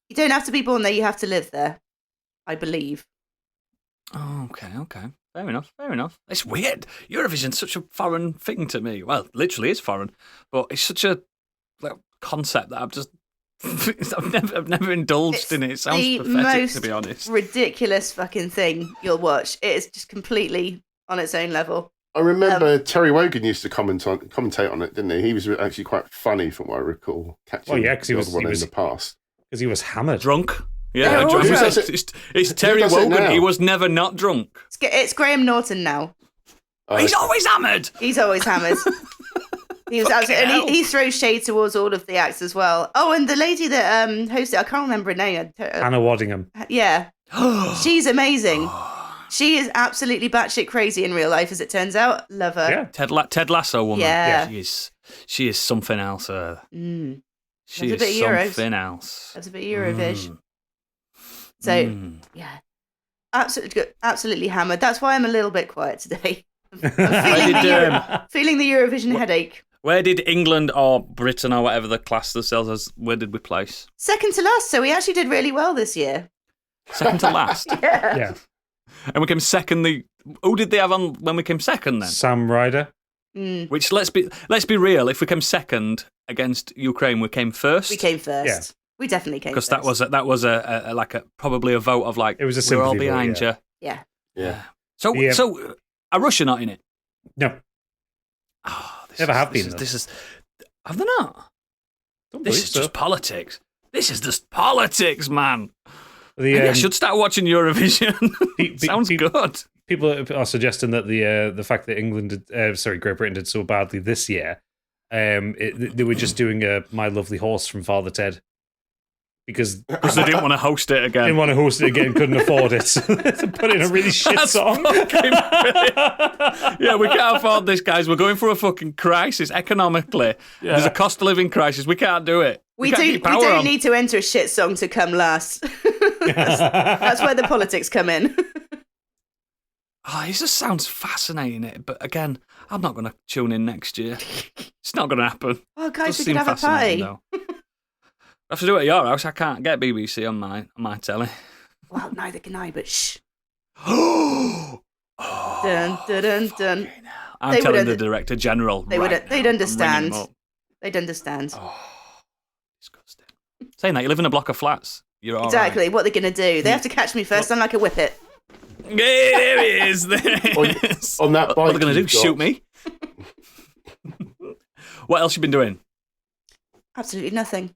You don't have to be born there. You have to live there. I believe. Oh, okay. Fair enough. It's weird. Eurovision's such a foreign thing to me. Well, literally is foreign, but it's such a concept that I've never indulged It's in it. It sounds the pathetic, most to be honest. ridiculous fucking thing you'll watch. It is just completely on its own level. I remember Terry Wogan used to commentate on it, didn't he? He was actually quite funny, from what I recall. Catching Oh, yeah, 'cause he the was- odd one he was- in the past. Because he was hammered. Drunk. They're Yeah, all drunk. drunk. It's Terry does it Wogan. now? He was never not drunk. It's Graham Norton now. He's always hammered. He's always hammered. He was Fucking absolutely, hell. and he throws shade towards all of the acts as well. Oh, and the lady that hosted, I can't remember her name. Hannah Waddingham. Yeah, she's amazing. She is absolutely batshit crazy in real life, as it turns out. Love her. Yeah. Ted Lasso woman. Yeah. She is something else. Mm. She Loves a is bit of Euros. something else. That's a bit Eurovision. Mm. So Mm. yeah, absolutely hammered. That's why I'm a little bit quiet today. I'm How you doing? feeling the Eurovision headache. Where did England or Britain or whatever the class themselves as, where did we place? Second to last, so we actually did really well this year. Second to last. Yeah. And we came second. Who did they have on when we came second then? Sam Ryder. Which let's be real. If we came second against Ukraine, we came first. We came first. Yeah. We definitely came because first. that was probably a vote of like It was a we're all sympathy vote, behind you. Yeah. Yeah. So Yeah. so are Russia not in it? No. Oh, Never have been, though. This is have they not? Don't This believe is so. just politics. This is just politics, man. The, Maybe I should start watching Eurovision. Sounds good. People are suggesting that the fact that Great Britain did so badly this year, they were just doing a My Lovely Horse from Father Ted because They didn't want to host it again. didn't want to host it again, couldn't afford it. So they put in a really shit That's song. fucking brilliant. Yeah, we can't afford this, guys. We're going through a fucking crisis economically. There's a cost of living crisis. We can't do it. We can't do keep power on. need to enter a shit song to come last. That's where the politics come in. Oh, it just sounds fascinating. But again, I'm not going to tune in next year. It's not going to happen. Oh, It guys, does we seem could have a fascinating, party. though. I have to do it at your house. I can't get BBC on my telly. Well, neither can I, but shh. Oh, Dun, dun, dun, dun. I'm They telling would the un- Director General. They'd right now. I'm ringing understand. him up. They'd understand. Oh, disgusting. Saying that, you live in a block of flats. You're all Exactly. What they're going to do. They have to catch me first. I'm like a whippet. Right. There it is. There it is. On that bike, What are they going to do? you've got- Shoot me? What else you been doing? Absolutely nothing.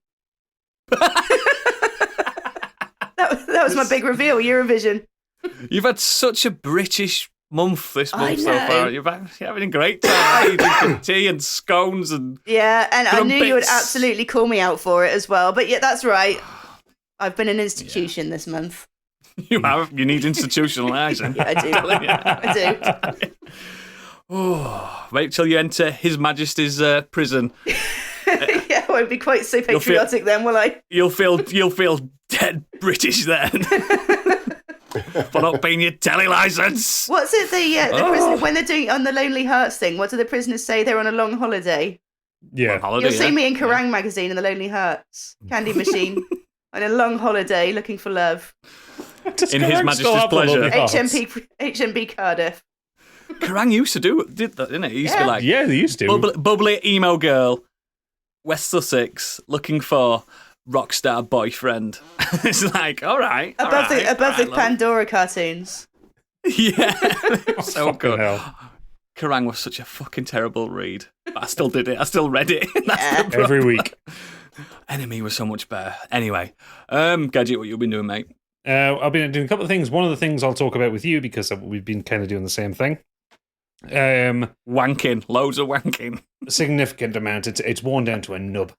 that was my big reveal, Eurovision. You've had such a British month this I month so know. far. You're having a great time. You're drinking tea and scones and Yeah, and I knew you would Crumpets. absolutely call me out for it as well. But yeah, that's right. I've been an institution this month. you need institutionalising. Yeah, I do. I do. Oh, wait till you enter His Majesty's prison. Yeah, I won't be quite so You'll feel- patriotic then, will I? You'll feel dead British then. For not paying your telly licence. What's it? The Oh. prison, when they're doing on the Lonely Hearts thing, what do the prisoners say? They're on a long holiday. Yeah. On holiday, You'll see yeah. me in Kerrang magazine in the Lonely Hearts candy machine on a long holiday looking for love. Does In His Kerrang Majesty's still have the pleasure. Lovely Hearts? HMP Cardiff. Kerrang used to did that, didn't it? He used to be like, Yeah, they used to. bubbly emo girl, West Sussex, looking for rock star boyfriend. It's like, all right. Above the love. Pandora cartoons. Yeah. So Fucking good. hell. Kerrang was such a fucking terrible read. But I still did it. I still read it. That's Yeah. the problem. Every week. Enemy was so much better. Anyway, Gadget, what you been doing, mate? I've been doing a couple of things. One of the things I'll talk about with you because we've been kind of doing the same thing. Wanking. Loads of wanking. A significant amount. It's worn down to a nub.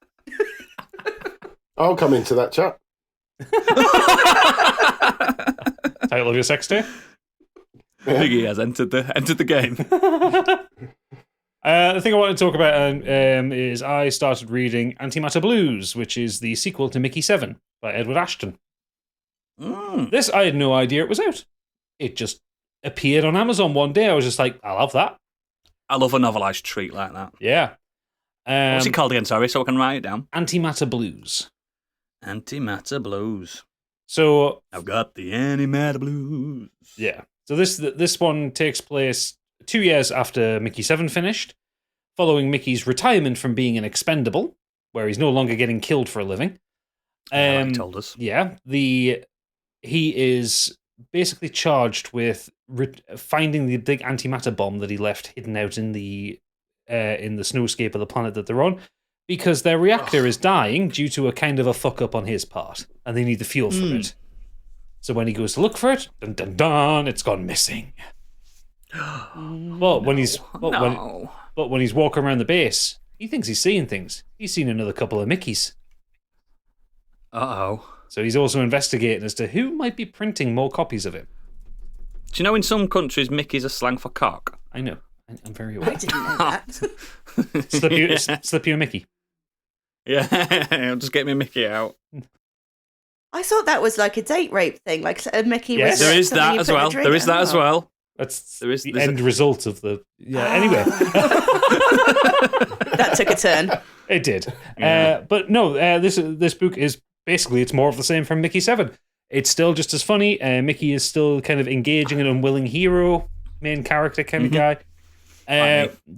I'll come into that chat. Title of your sex day? Biggie has entered the game. The thing I want to talk about is I started reading Antimatter Blues, which is the sequel to Mickey 7 by Edward Ashton. This, I had no idea it was out. It just appeared on Amazon one day. I was just like, I'll have that. I love a novelised treat like that. Yeah. What's it called again? Sorry, so I can write it down. Antimatter Blues. Antimatter Blues. So, I've got the Antimatter Blues. yeah. So this one takes place 2 years after Mickey 7 finished, following Mickey's retirement from being an expendable, where he's no longer getting killed for a living. Like he told us. Yeah, he is basically charged with finding the big antimatter bomb that he left hidden out in the snowscape of the planet that they're on, because their reactor is dying due to a kind of a fuck up on his part, and they need the fuel for it. So when he goes to look for it, dun dun dun, it's gone missing. But when he's walking around the base, he thinks he's seeing things. He's seen another couple of Mickeys. Uh-oh. So he's also investigating as to who might be printing more copies of it. Do you know in some countries Mickey's a slang for cock? I know. I'm very I aware. didn't know that. Slippy or Mickey. Yeah, just get me Mickey out. I thought that was like a date rape thing. Like a Mickey Yes. was There is something that you as put in a well. drink. There is that as Oh. well. That's There's the a- end result of the... Yeah, anyway. That took a turn. It did. Yeah. But no, this book is basically, it's more of the same from Mickey 7. It's still just as funny. Mickey is still kind of engaging, an unwilling hero, main character kind of guy.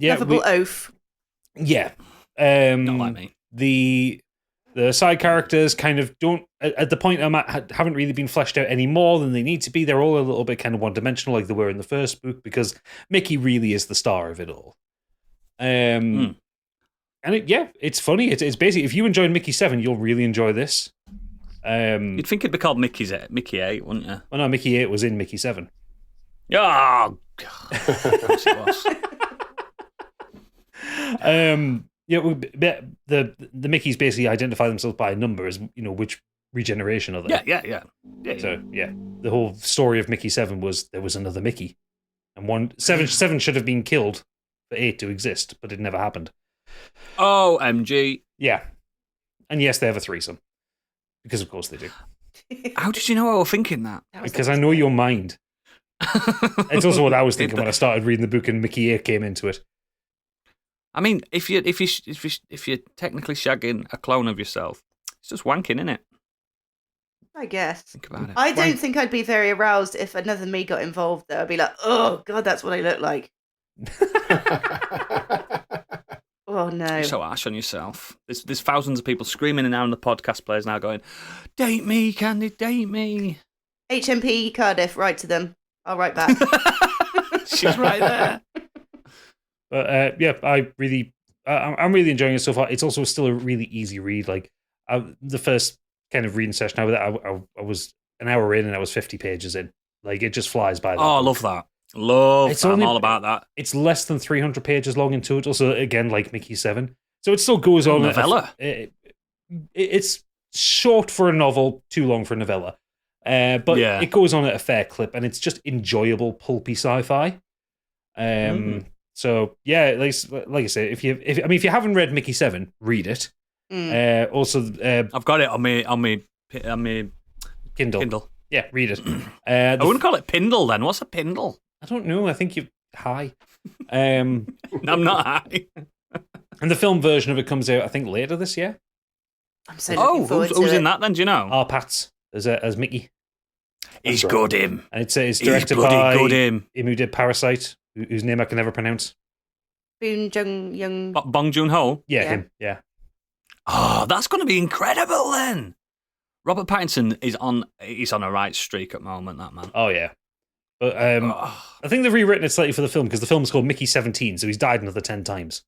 Lovable oaf. Yeah. Not like me. The side characters kind of don't, at the point I'm at, haven't really been fleshed out any more than they need to be. They're all a little bit kind of one-dimensional like they were in the first book, because Mickey really is the star of it all. And it's funny. It's basically, if you enjoyed Mickey 7, you'll really enjoy this. You'd think it'd be called Mickey 8, wouldn't you? Well, no, Mickey 8 was in Mickey 7. Oh, God. Of course it was. The Mickeys basically identify themselves by a number, as which regeneration are they? Yeah. So the whole story of Mickey 7 was there was another Mickey, and seven should have been killed for 8 to exist, but it never happened. OMG. Yeah, and yes, they have a threesome, because of course they do. How did you know I was thinking that? Because I know your mind. It's also what I was thinking when I started reading the book and Mickey 8 came into it. I mean, if you're technically shagging a clone of yourself, it's just wanking, isn't it? I guess. Think about it. I don't think I'd be very aroused if another me got involved, though. I'd be like, oh, God, that's what I look like. Oh, no. You're so harsh on yourself. There's thousands of people screaming now on the podcast players now going, date me, Candy, date me. HMP Cardiff, write to them. I'll write back. She's right there. But I'm really enjoying it so far. It's also still a really easy read. Like the first kind of reading session I was an hour in and I was 50 pages in. Like, it just flies by. I love that. I'm all about that. It's less than 300 pages long in total. So again, like Mickey 7. So it still goes on. Novella. It's short for a novel, too long for a novella. But it goes on at a fair clip, and it's just enjoyable, pulpy sci-fi. So yeah, like I say, if you haven't read Mickey 7, read it. Also, I've got it on my Kindle. Yeah, read it. I wouldn't call it Pindle then. What's a Pindle? I don't know. I think you're high. I'm not high. And the film version of it comes out, I think, later this year. I'm so looking forward to it. Who's in that then? Do you know? Pats as Mickey. He's good, him. And it's directed by him who did Parasite, whose name I can never pronounce. Bong Joon-ho. Bong Joon-ho? Yeah, him. Yeah. Oh, that's going to be incredible then. Robert Pattinson he's on a right streak at the moment, that man. Oh, yeah. But I think they've rewritten it slightly for the film, because the film's called Mickey 17, so he's died another 10 times.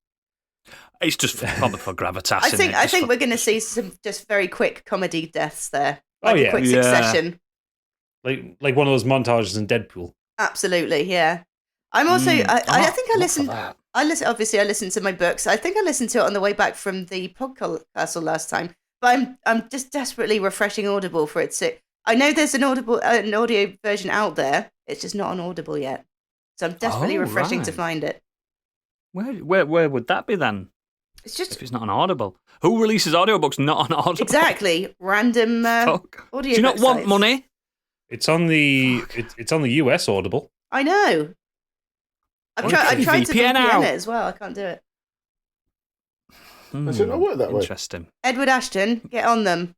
It's just probably for gravitas. I think we're going to see some just very quick comedy deaths there. Like a quick succession. Like one of those montages in Deadpool. Absolutely, yeah. I'm also. I think I listened. Obviously, I listened to my books. I think I listened to it on the way back from the podcast last time. But I'm just desperately refreshing Audible for it to. I know there's an audio version out there. It's just not on Audible yet. So I'm desperately refreshing to find it. Where would that be then? It's just if it's not on Audible. Who releases audiobooks not on Audible? Exactly. Random audio. Do you not want money? It's on the it's on the US Audible. I know. I tried to VPN it as well. I can't do it. Does it not work that way? Interesting. Edward Ashton, get on them.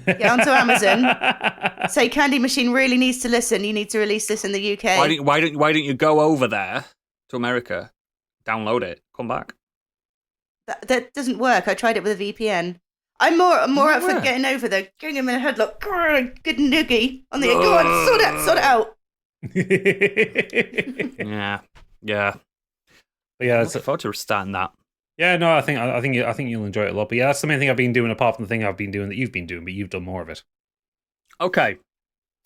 Get onto Amazon. Say Candy Machine really needs to listen. You need to release this in the UK. Why don't you go over there to America, download it, come back? That doesn't work. I tried it with a VPN. I'm more up for getting over there, getting him in a headlock, good noogie on the go on, sort it out. Yeah. But yeah, I look forward to starting that. Yeah, no, I think you'll enjoy it a lot. But yeah, that's the main thing I've been doing, apart from the thing I've been doing that you've been doing, but you've done more of it. Okay,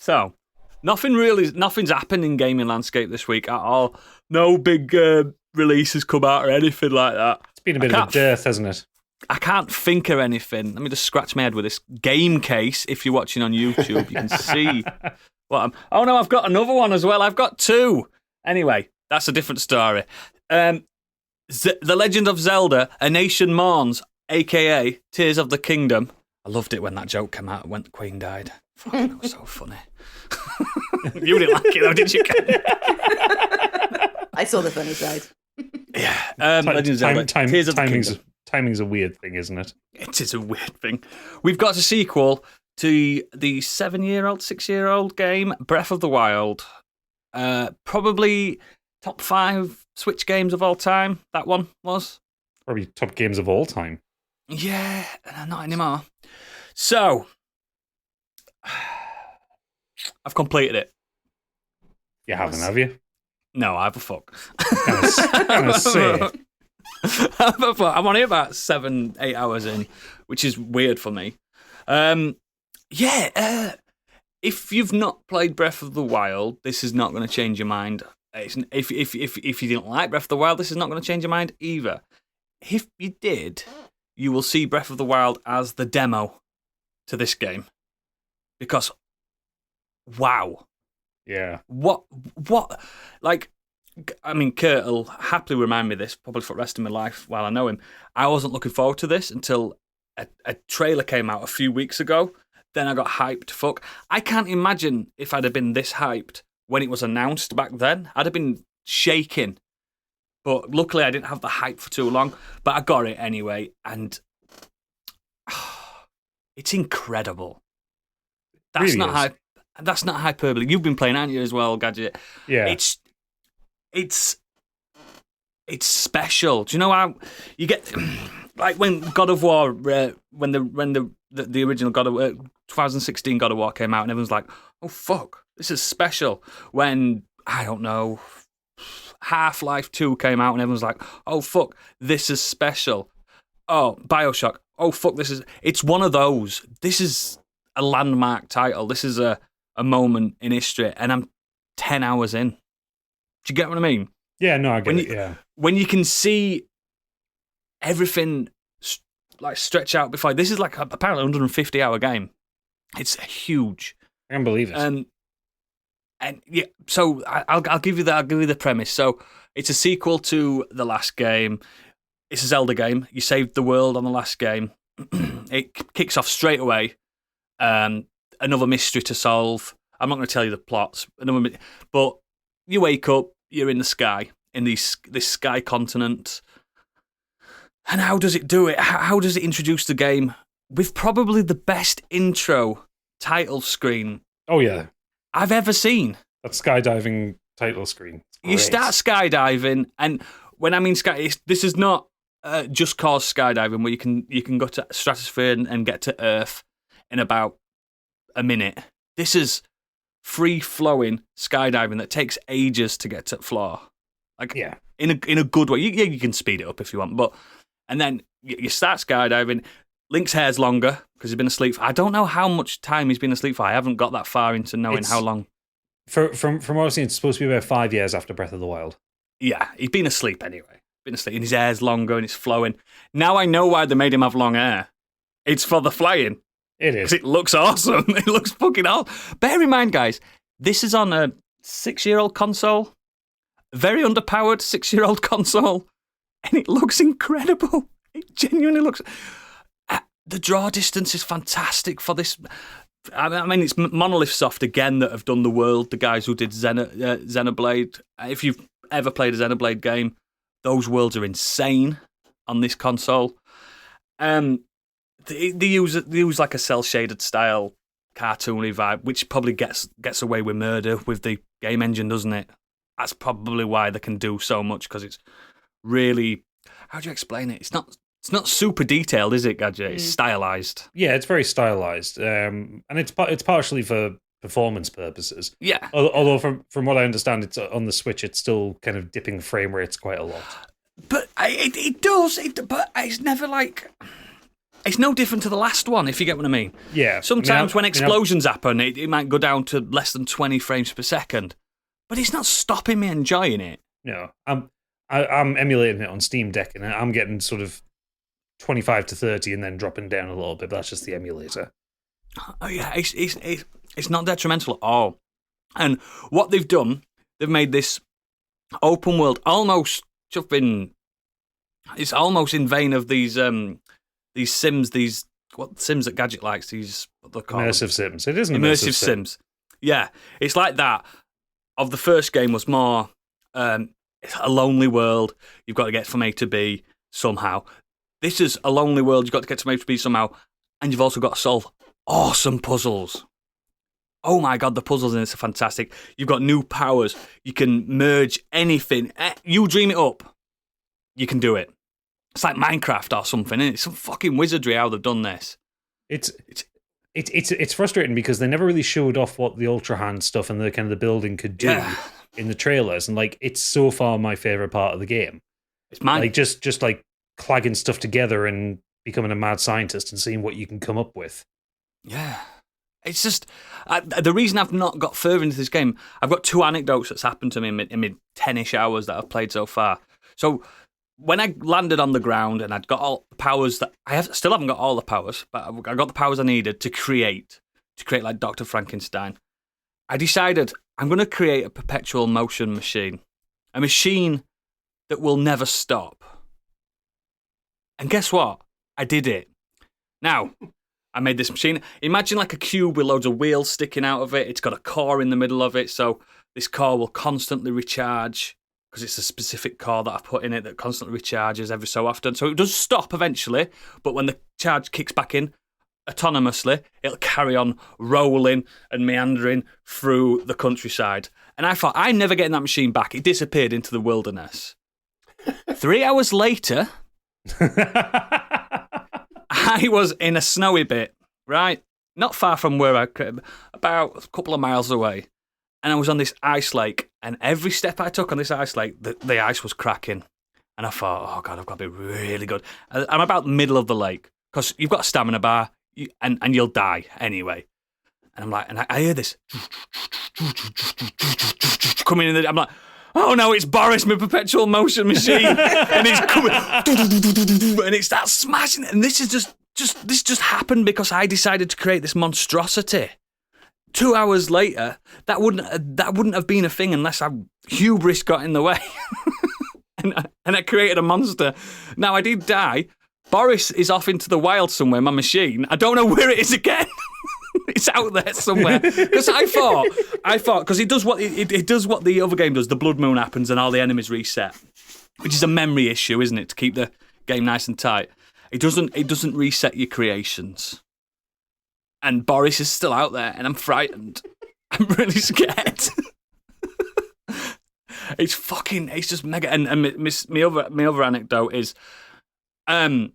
so nothing's happened in gaming landscape this week at all. No big releases come out or anything like that. It's been a bit of a dearth, hasn't it? I can't think of anything. Let me just scratch my head with this game case. If you're watching on YouTube, you can see what I'm. Oh no, I've got another one as well. I've got two. Anyway, that's a different story. The Legend of Zelda: A Nation Mourns, aka Tears of the Kingdom. I loved it when that joke came out when the Queen died. Fucking, it was so funny. You didn't like it though, did you, Ken? I saw the funny side. Yeah. Legend of Zelda. Tears of the Kingdom. Timing's a weird thing, isn't it? It is a weird thing. We've got a sequel to the 6-year-old game, Breath of the Wild. Probably top 5 Switch games of all time, that one was. Probably top games of all time. Yeah, not anymore. So, I've completed it. You haven't, have you? No, I have a fuck. Kind of say. I'm on it about 7-8 hours in, which is weird for me. If you've not played Breath of the Wild, this is not going to change your mind. If you didn't like Breath of the Wild, this is not going to change your mind either. If you did, you will see Breath of the Wild as the demo to this game. Because, wow. Yeah. What, like, I mean, Kurt will happily remind me of this, probably for the rest of my life while I know him. I wasn't looking forward to this until a trailer came out a few weeks ago. Then I got hyped. Fuck. I can't imagine if I'd have been this hyped when it was announced back then. I'd have been shaking. But luckily I didn't have the hype for too long. But I got it anyway. And it's incredible. That's Really not is. hype. That's not hyperbole. You've been playing, aren't you, as well, Gadget? Yeah. It's special. Do you know how you get like when God of War, when the original God of War, 2016 God of War came out, and everyone's like, "Oh fuck, this is special." When I don't know, Half-Life 2 came out, and everyone's like, "Oh fuck, this is special." Oh, BioShock. Oh fuck, this is. It's one of those. This is a landmark title. This is a moment in history, and I'm 10 hours in. Do you get what I mean? Yeah, no, I get it, yeah. When you can see everything like stretch out before, this is like apparently 150-hour game. It's huge. I can't believe it. And yeah, so I'll give you the premise. So it's a sequel to the last game. It's a Zelda game. You saved the world on the last game. It kicks off straight away. Another mystery to solve. I'm not going to tell you the plots. But you wake up, you're in the sky, in this sky continent. And how does it do it? How does it introduce the game with probably the best intro title screen I've ever seen? That skydiving title screen. You start skydiving, and when I mean this is not just cause skydiving where you can go to stratosphere and get to Earth in about a minute. This is free-flowing skydiving that takes ages to get to the floor. Like, yeah. In a good way. You can speed it up if you want, but and then you start skydiving. Link's hair's longer because he's been asleep. I don't know how much time he's been asleep for. I haven't got that far into knowing how long. From what I've seen, it's supposed to be about 5 years after Breath of the Wild. Yeah, he's been asleep anyway. Been asleep, and his hair's longer and it's flowing. Now I know why they made him have long hair. It's for the flying. It is. It looks awesome. It looks fucking awesome. Bear in mind, guys, this is on a 6-year-old console. Very underpowered 6-year-old console. And it looks incredible. It genuinely looks... The draw distance is fantastic for this. I mean, it's Monolith Soft again that have done the world, the guys who did Xenoblade. If you've ever played a Xenoblade game, those worlds are insane on this console. They use like a cel-shaded style cartoony vibe, which probably gets away with murder with the game engine, doesn't it? That's probably why they can do so much, because it's really... How do you explain it? It's not super detailed, is it, Gadget? It's stylized. Yeah, it's very stylized, and it's partially for performance purposes. Yeah. Although from what I understand, it's on the Switch, it's still kind of dipping frame rates quite a lot. But it does. But it's never like. It's no different to the last one, if you get what I mean. Yeah. Sometimes when explosions happen, it might go down to less than 20 frames per second. But it's not stopping me enjoying it. No, I'm emulating it on Steam Deck, and I'm getting sort of 25 to 30 and then dropping down a little bit, but that's just the emulator. Oh yeah, it's not detrimental at all. And what they've done, they've made this open world almost it's almost in vein of these Sims, what Sims that Gadget likes, these what they're called immersive Sims. It is an immersive immersive Sims. Yeah, it's like that. Of the first game was more It's a lonely world. You've got to get from A to B somehow. This is a lonely world. You've got to get from A to B somehow. And you've also got to solve awesome puzzles. Oh my God, the puzzles in this are fantastic. You've got new powers. You can merge anything. You dream it up. You can do it. It's like Minecraft or something, isn't it? It's some fucking wizardry how they've done this. It's frustrating because they never really showed off what the Ultra Hand stuff and the kind of the building could do in the trailers, and like it's so far my favorite part of the game. It's mine. Like just like clagging stuff together and becoming a mad scientist and seeing what you can come up with. Yeah. It's just the reason I've not got further into this game. I've got 2 anecdotes that's happened to me in my 10-ish hours that I've played so far. So when I landed on the ground and I'd got all the powers that still haven't got all the powers, but I got the powers I needed to create like Dr. Frankenstein. I decided I'm going to create a perpetual motion machine, a machine that will never stop. And guess what? I did it. Now, I made this machine. Imagine like a cube with loads of wheels sticking out of it. It's got a core in the middle of it, so this core will constantly recharge because it's a specific core that I've put in it that constantly recharges every so often. So it does stop eventually, but when the charge kicks back in autonomously, it'll carry on rolling and meandering through the countryside. And I thought, I'm never getting that machine back. It disappeared into the wilderness. 3 hours later, I was in a snowy bit, right? Not far from where I could, about a couple of miles away. And I was on this ice lake, and every step I took on this ice lake, the ice was cracking. And I thought, oh God, I've got to be really good. I'm about the middle of the lake, because you've got a stamina bar, and you'll die anyway. And I'm like, and I hear this coming in. I'm like, oh no, it's Boris, my perpetual motion machine, and it's coming, and it starts smashing. And this is just happened because I decided to create this monstrosity. 2 hours later, that wouldn't have been a thing unless hubris got in the way, and I created a monster. Now I did die. Boris is off into the wild somewhere. My machine. I don't know where it is again. It's out there somewhere. Because I thought, because it does what it does what the other game does. The blood moon happens and all the enemies reset, which is a memory issue, isn't it? To keep the game nice and tight. It doesn't reset your creations. And Boris is still out there, and I'm frightened. I'm really scared. It's just mega. And my other anecdote is, I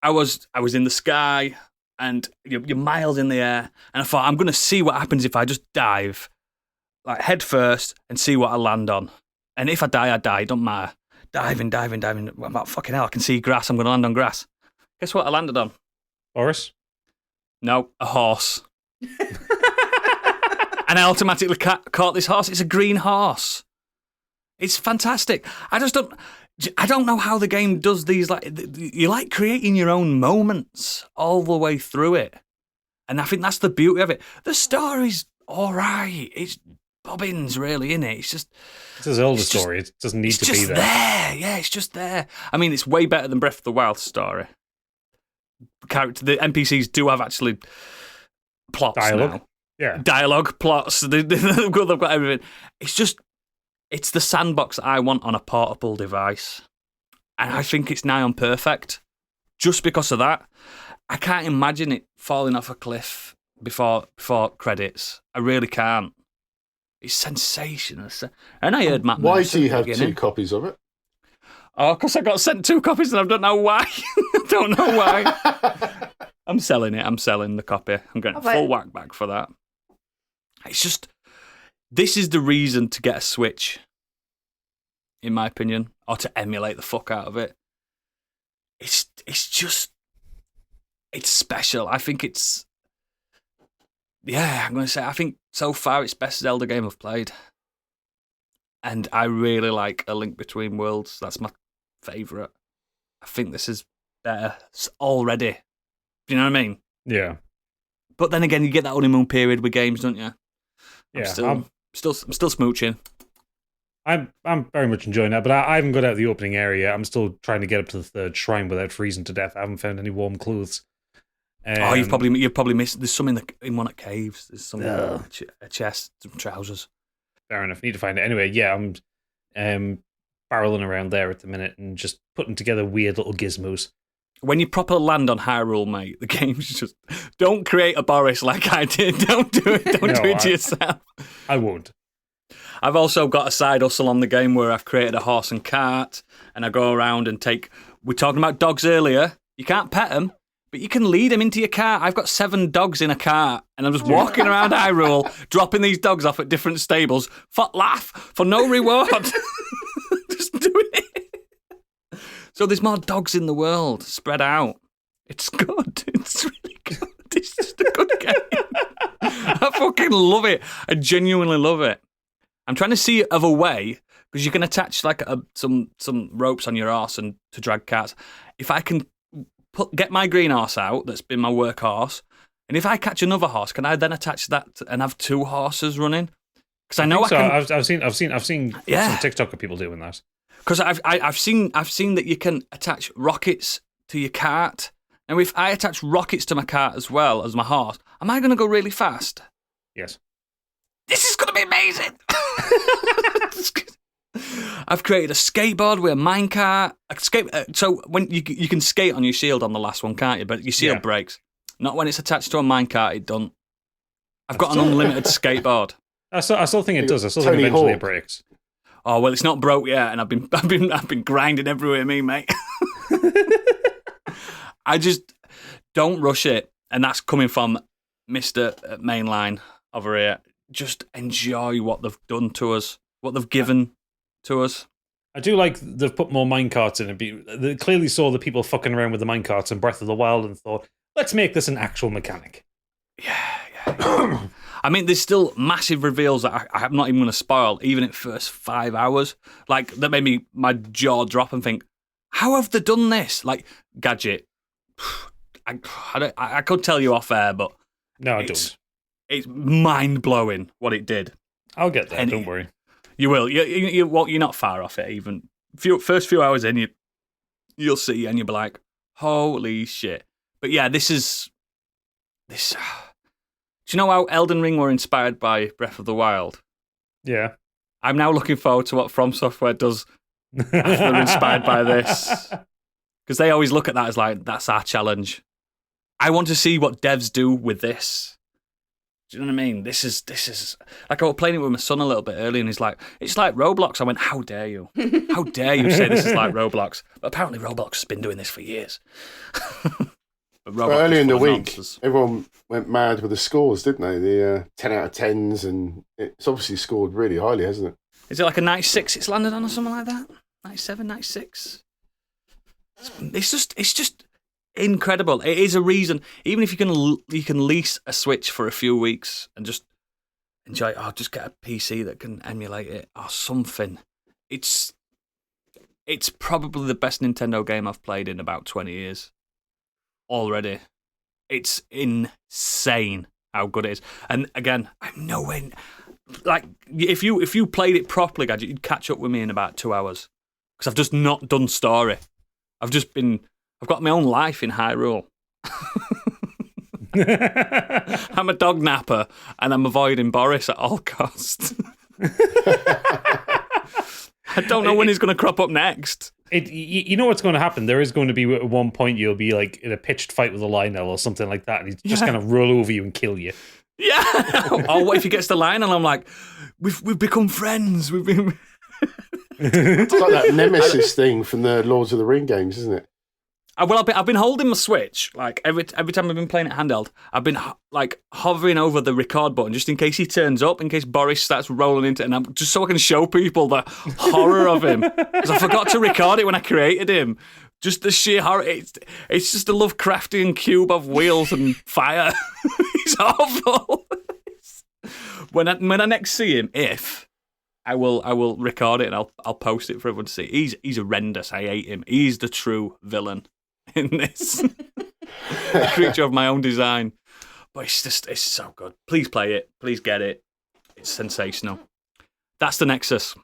was in the sky. And you're miles in the air, and I thought, I'm going to see what happens if I just dive, like head first, and see what I land on. And if I die, I die. It don't matter. Diving. I'm like, fucking hell, I can see grass. I'm going to land on grass. Guess what I landed on? Boris? No, a horse. And I automatically caught this horse. It's a green horse. It's fantastic. I don't know how the game does these. Like, you like creating your own moments all the way through it, and I think that's the beauty of it. The story's all right. It's bobbins, really, isn't it? It's a Zelda story. It doesn't need to be there. Yeah, it's just there. I mean, it's way better than Breath of the Wild story. The NPCs do have actually plots dialogue. Now. Yeah, dialogue, plots. They've got everything. It's the sandbox that I want on a portable device. And I think it's nigh on perfect. Just because of that. I can't imagine it falling off a cliff before credits. I really can't. It's sensational. And I heard Matt Why Mercer do you have beginning. 2 copies of it? Oh, because I got sent 2 copies and I don't know why. I don't know why. I'm selling it. I'm selling the copy. I'm getting full whack back for that. It's just... This is the reason to get a Switch, in my opinion, or to emulate the fuck out of it. It's special. I think it's... Yeah, I'm going to say, I think so far it's best Zelda game I've played. And I really like A Link Between Worlds. That's my favourite. I think this is better already. Do you know what I mean? Yeah. But then again, you get that honeymoon period with games, don't you? Yeah. I'm still smooching. I'm very much enjoying that, but I haven't got out of the opening area. I'm still trying to get up to the 3rd shrine without freezing to death. I haven't found any warm clothes. You've probably missed. There's some in one at caves. There's some a chest, some trousers. Fair enough. Need to find it anyway. Yeah, barreling around there at the minute and just putting together weird little gizmos. When you properly land on Hyrule, mate, the game's just... Don't create a Boris like I did. Don't do it. Don't do it to yourself. I won't. I've also got a side hustle on the game where I've created a horse and cart, and I go around and take... We're talking about dogs earlier. You can't pet them, but you can lead them into your cart. I've got 7 dogs in a cart, and I'm just walking around Hyrule, dropping these dogs off at different stables for laugh, for no reward. Just doing it. So there's more dogs in the world spread out. It's good. It's really good. It's just a good game. I fucking love it. I genuinely love it. I'm trying to see of a way, because you can attach like some ropes on your horse and to drag carts. If I can get my green horse out, that's been my workhorse, and if I catch another horse, can I then attach that and have 2 horses running? Because I know I can. I've seen some TikTok of people doing that. Because I've seen that you can attach rockets to your cart. Now, if I attach rockets to my cart as well as my horse, am I going to go really fast? Yes. This is going to be amazing. I've created a skateboard with a minecart. So when you can skate on your shield on the last one, can't you? But your shield breaks. Not when it's attached to a minecart. It don't. I've got an unlimited skateboard. I still think it does. I still think eventually it breaks. Oh well, it's not broke yet, and I've been grinding everywhere, me mate. I just don't rush it, and that's coming from Mr. Mainline over here. Just enjoy what they've done to us, what they've given to us. I do like they've put more minecarts in it. They clearly saw the people fucking around with the minecarts in Breath of the Wild and thought, let's make this an actual mechanic. Yeah. I mean, there's still massive reveals that I'm not even going to spoil, even in the first 5 hours. Like, that made me, my jaw drop and think, how have they done this? Like, Gadget. I could tell you off air, but... No, I don't. It's mind-blowing what it did. I'll get there, don't worry. You will. You're not far off it, even. First few hours in, you'll see, and you'll be like, holy shit. But yeah, this... Do you know how Elden Ring were inspired by Breath of the Wild? Yeah. I'm now looking forward to what From Software does after they're inspired by this. Because they always look at that as like, that's our challenge. I want to see what devs do with this. Do you know what I mean? This is like I was playing it with my son a little bit earlier, and he's like, it's like Roblox. I went, how dare you? How dare you say this is like Roblox? But apparently Roblox has been doing this for years. But earlier in the week, everyone went mad with the scores, didn't they? The 10 out of 10s, and it's obviously scored really highly, hasn't it? Is it like a 96 it's landed on or something like that? 97, 96? It's just incredible. It is a reason, even if you can lease a Switch for a few weeks and just enjoy it, just get a PC that can emulate it or something. It's probably the best Nintendo game I've played in about 20 years. Already. It's insane how good it is. And again, I'm nowhere... Like, if you played it properly, Gadget, you'd catch up with me in about 2 hours. Because I've just not done story. I've got my own life in Hyrule. I'm a dog napper, and I'm avoiding Boris at all costs. I don't know when he's going to crop up next. You know what's going to happen? There is going to be at one point you'll be like in a pitched fight with a Lionel or something like that, and he's just going to roll over you and kill you. Yeah. Or what if he gets the Lionel? I'm like, we've become friends. We've been. It's like that Nemesis thing from the Lords of the Ring games, isn't it? Well, I've been holding my Switch, like every time I've been playing it handheld, I've been like hovering over the record button just in case he turns up, in case Boris starts rolling into it, and just so I can show people the horror of him. Because I forgot to record it when I created him. Just the sheer horror. It's just a Lovecraftian cube of wheels and fire. It's awful. When I next see him, I will record it and I'll post it for everyone to see. He's horrendous. I hate him. He's the true villain in this. A creature of my own design. But it's so good. Please play it. Please get it. It's sensational. That's the Nexus.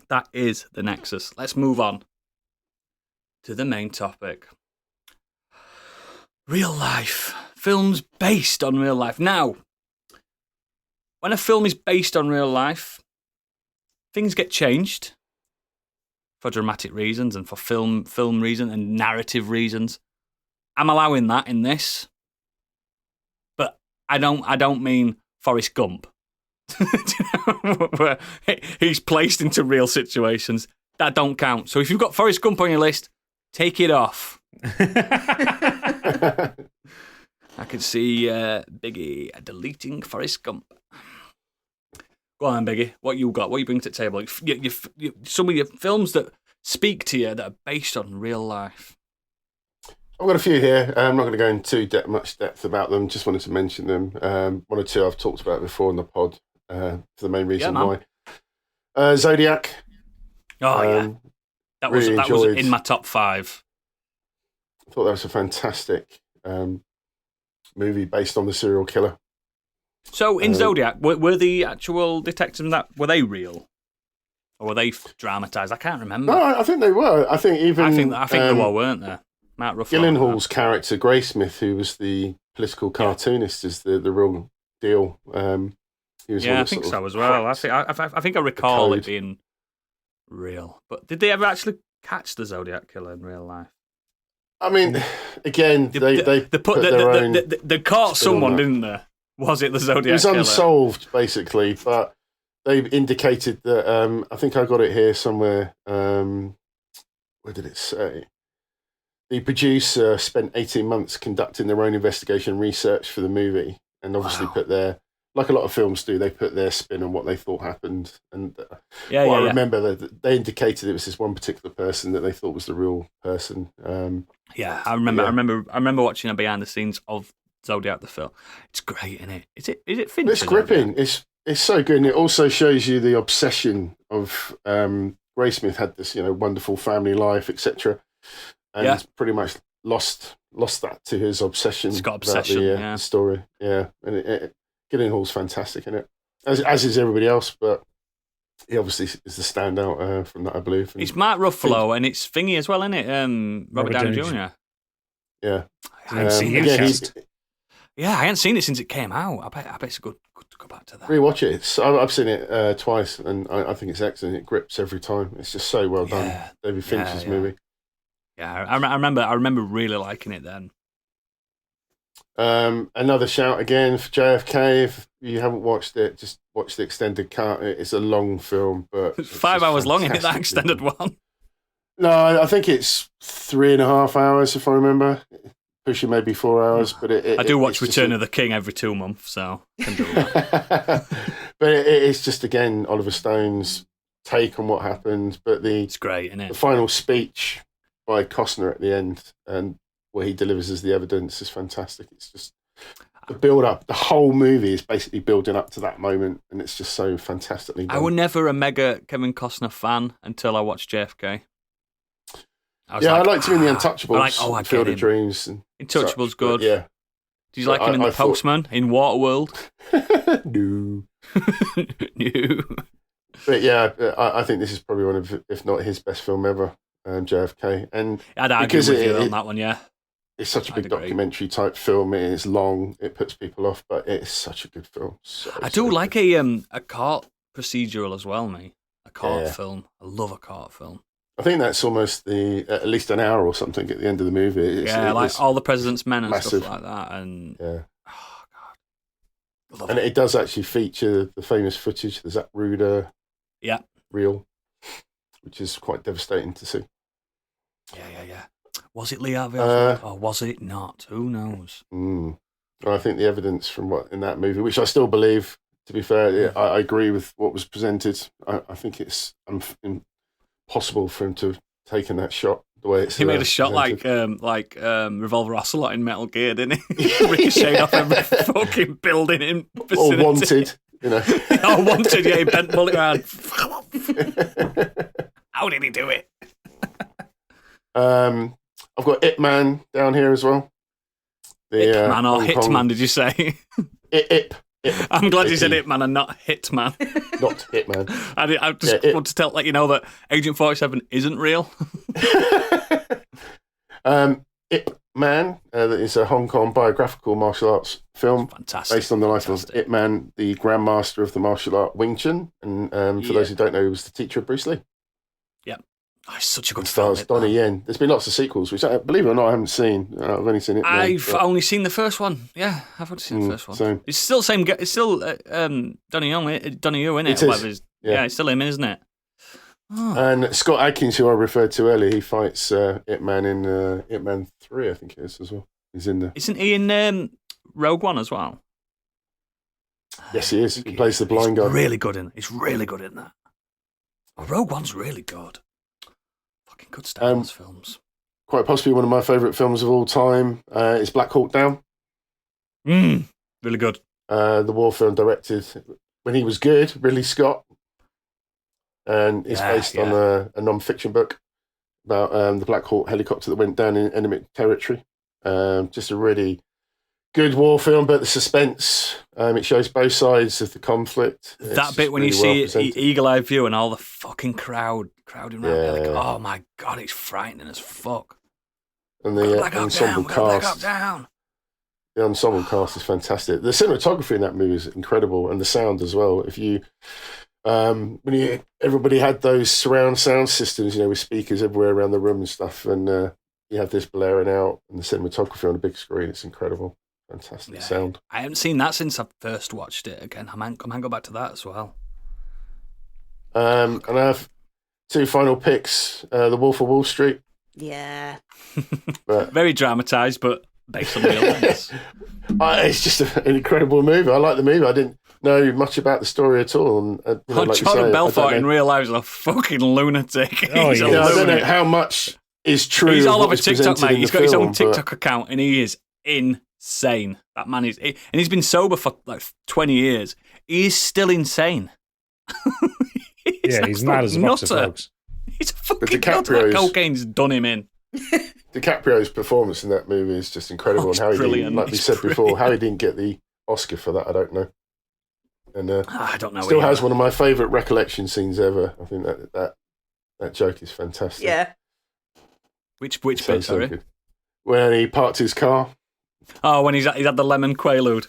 That is the Nexus. Let's move on to the main topic. Real life. Films based on real life. Now, when a film is based on real life, things get changed. for dramatic reasons and for film reasons and narrative reasons. I'm allowing that in this, but I don't mean Forrest Gump. Where he's placed into real situations that don't count. So if you've got Forrest Gump on your list, take it off. I could see Biggie deleting Forrest Gump. Go on then, Biggie. What you got? What you bring to the table? Some of your films that speak to you that are based on real life. I've got a few here. I'm not going to go into much depth about them. Just wanted to mention them. One or two I've talked about before in the pod for the main reason why. Zodiac. Oh, yeah. That was in my top 5. I thought that was a fantastic movie based on the serial killer. So in Zodiac, were the actual detectives in that, were they real? Or were they dramatised? I can't remember. No, I think they were. I think they were, weren't they? Matt Ruffalo. Gyllenhaal's character, Graysmith, who was the political cartoonist, is the real deal. He was I think so as well. I think I recall it being real. But did they ever actually catch the Zodiac killer in real life? I mean, again, they caught someone, didn't they? Was it the Zodiac killer? It was unsolved, basically, but they indicated that, I think I got it here somewhere, where did it say? The producer spent 18 months conducting their own investigation and research for the movie, and obviously put their, like a lot of films do, they put their spin on what they thought happened. And I remember that they indicated it was this one particular person that they thought was the real person. I remember watching a behind the scenes of Zodiac the film. It's great, isn't it? Is it Fincher? It's gripping. It's so good, and it also shows you the obsession of Graysmith had this, wonderful family life, etc. And pretty much lost that to his obsession. It's got obsession, about the story. Yeah, and Gyllenhaal's fantastic in it, as is everybody else, but he obviously is the standout from that, I believe. It's Mark Ruffalo, and it's Thingy as well, isn't it? Robert Downey Jr. Yeah, I haven't seen it. I hadn't seen it since it came out. I bet it's good to go back to that. Rewatch it. I've seen it twice, and I think it's excellent. It grips every time. It's just so well done. David Fincher's movie. Yeah, I remember really liking it then. Another shout again for JFK. If you haven't watched it, just watch the extended cut. It's a long film, but it's 5 hours long, isn't it, that extended one? No, I think it's 3.5 hours, if I remember. Pushing maybe 4 hours, but I do watch Return of the King every 2 months, so I can do that. But it's just, again, Oliver Stone's take on what happened. But it's great, isn't it? The final speech by Costner at the end, and where he delivers as the evidence, is fantastic. It's just the build up. The whole movie is basically building up to that moment, and it's just so fantastically done. I was never a mega Kevin Costner fan until I watched JFK. I liked him in The Untouchables, Field of Dreams. Untouchables good. Yeah. Did you like him in The Postman, in Waterworld? No. No. But yeah, I think this is probably one of, if not his best film ever, JFK. And I'd argue with you on that one, yeah. It's such a big documentary type film. It is long. It puts people off, but it's such a good film. I do like a court procedural as well, mate. A court film. I love a court film. I think that's almost at least an hour or something at the end of the movie. Like All the President's Men and stuff like that. And oh God, it does actually feature the famous footage, the Zach Ruder reel, which is quite devastating to see. Yeah. Was it Lee Harvey Oswald or was it not? Who knows? I think the evidence from what in that movie, which I still believe, to be fair, I agree with what was presented. I think it's impossible for him to have taken that shot the way it's. He made a shot presented. like Revolver Ocelot in Metal Gear, didn't he? Ricocheted off every fucking building in vicinity. Or Wanted, Wanted, he bent bullet around. How did he do it? I've got Ip Man down here as well. Ip Man or Hitman, did you say? Ip. I'm glad you said Hitman and not Hitman. Not Hitman. I just want to let you know that Agent 47 isn't real. Ip Man is a Hong Kong biographical martial arts film. Fantastic. Based on the life of Ip Man, the grandmaster of the martial art Wing Chun. And for those who don't know, he was the teacher of Bruce Lee. Yeah. Oh, it's such a good It film. stars Donnie Yen. There's been lots of sequels, which, believe it or not, I haven't seen. I've only seen it. I've only seen the first one. Yeah, I've only seen the first one. Same. It's still same. It's still Donnie Yu, isn't it? It is. Yeah, it's still him, isn't it? Oh. And Scott Adkins, who I referred to earlier, he fights Ip Man in Ip Man 3, I think it is as well. He's in there. Isn't he in Rogue One as well? Yes, he is. He plays the blind guy. Really good in. He's really good in that. Oh, Rogue One's really good. Fucking good Star Wars films. Quite possibly one of my favourite films of all time is Black Hawk Down. Really good. The war film directed when he was good, Ridley Scott. And it's based on a non-fiction book about the Black Hawk helicopter that went down in enemy territory. Just a really good war film, but the suspense, it shows both sides of the conflict. That bit when really you see eagle-eye view and all the fucking crowding around there, like, oh my God, it's frightening as fuck. And the ensemble cast. The ensemble Oh. cast is fantastic. The cinematography in that movie is incredible, and the sound as well. If you everybody had those surround sound systems, with speakers everywhere around the room and stuff, and you have this blaring out, and the cinematography on a big screen, it's incredible. Fantastic sound. I haven't seen that since I first watched it again. I might go back to that as well. And I have two final picks: The Wolf of Wall Street. Yeah. But, very dramatised, but based on real events. It's just an incredible movie. I like the movie. I didn't know much about the story at all. And, like Jordan Belfort in real life is a fucking lunatic. Oh, He's a I don't know lunatic. how much is true. He's of all what over is TikTok, presented mate. in He's the got his film, own TikTok account, and he is insane. That man is, and he's been sober for like 20 years. He is still insane. He's mad as a box of frogs. He's a fucking DiCaprio's- nutter. Cocaine's done him in. DiCaprio's performance in that movie is just incredible, it's and how he brilliant. didn't, like we It's said before, brilliant. how he didn't get the Oscar for that, I don't know. And I don't know. still either. has one of my favourite recollection scenes ever. I think that joke is fantastic. Yeah. Which So, bit? so Sorry. good. When he parked his car. Oh, when he's had the lemon quaalude.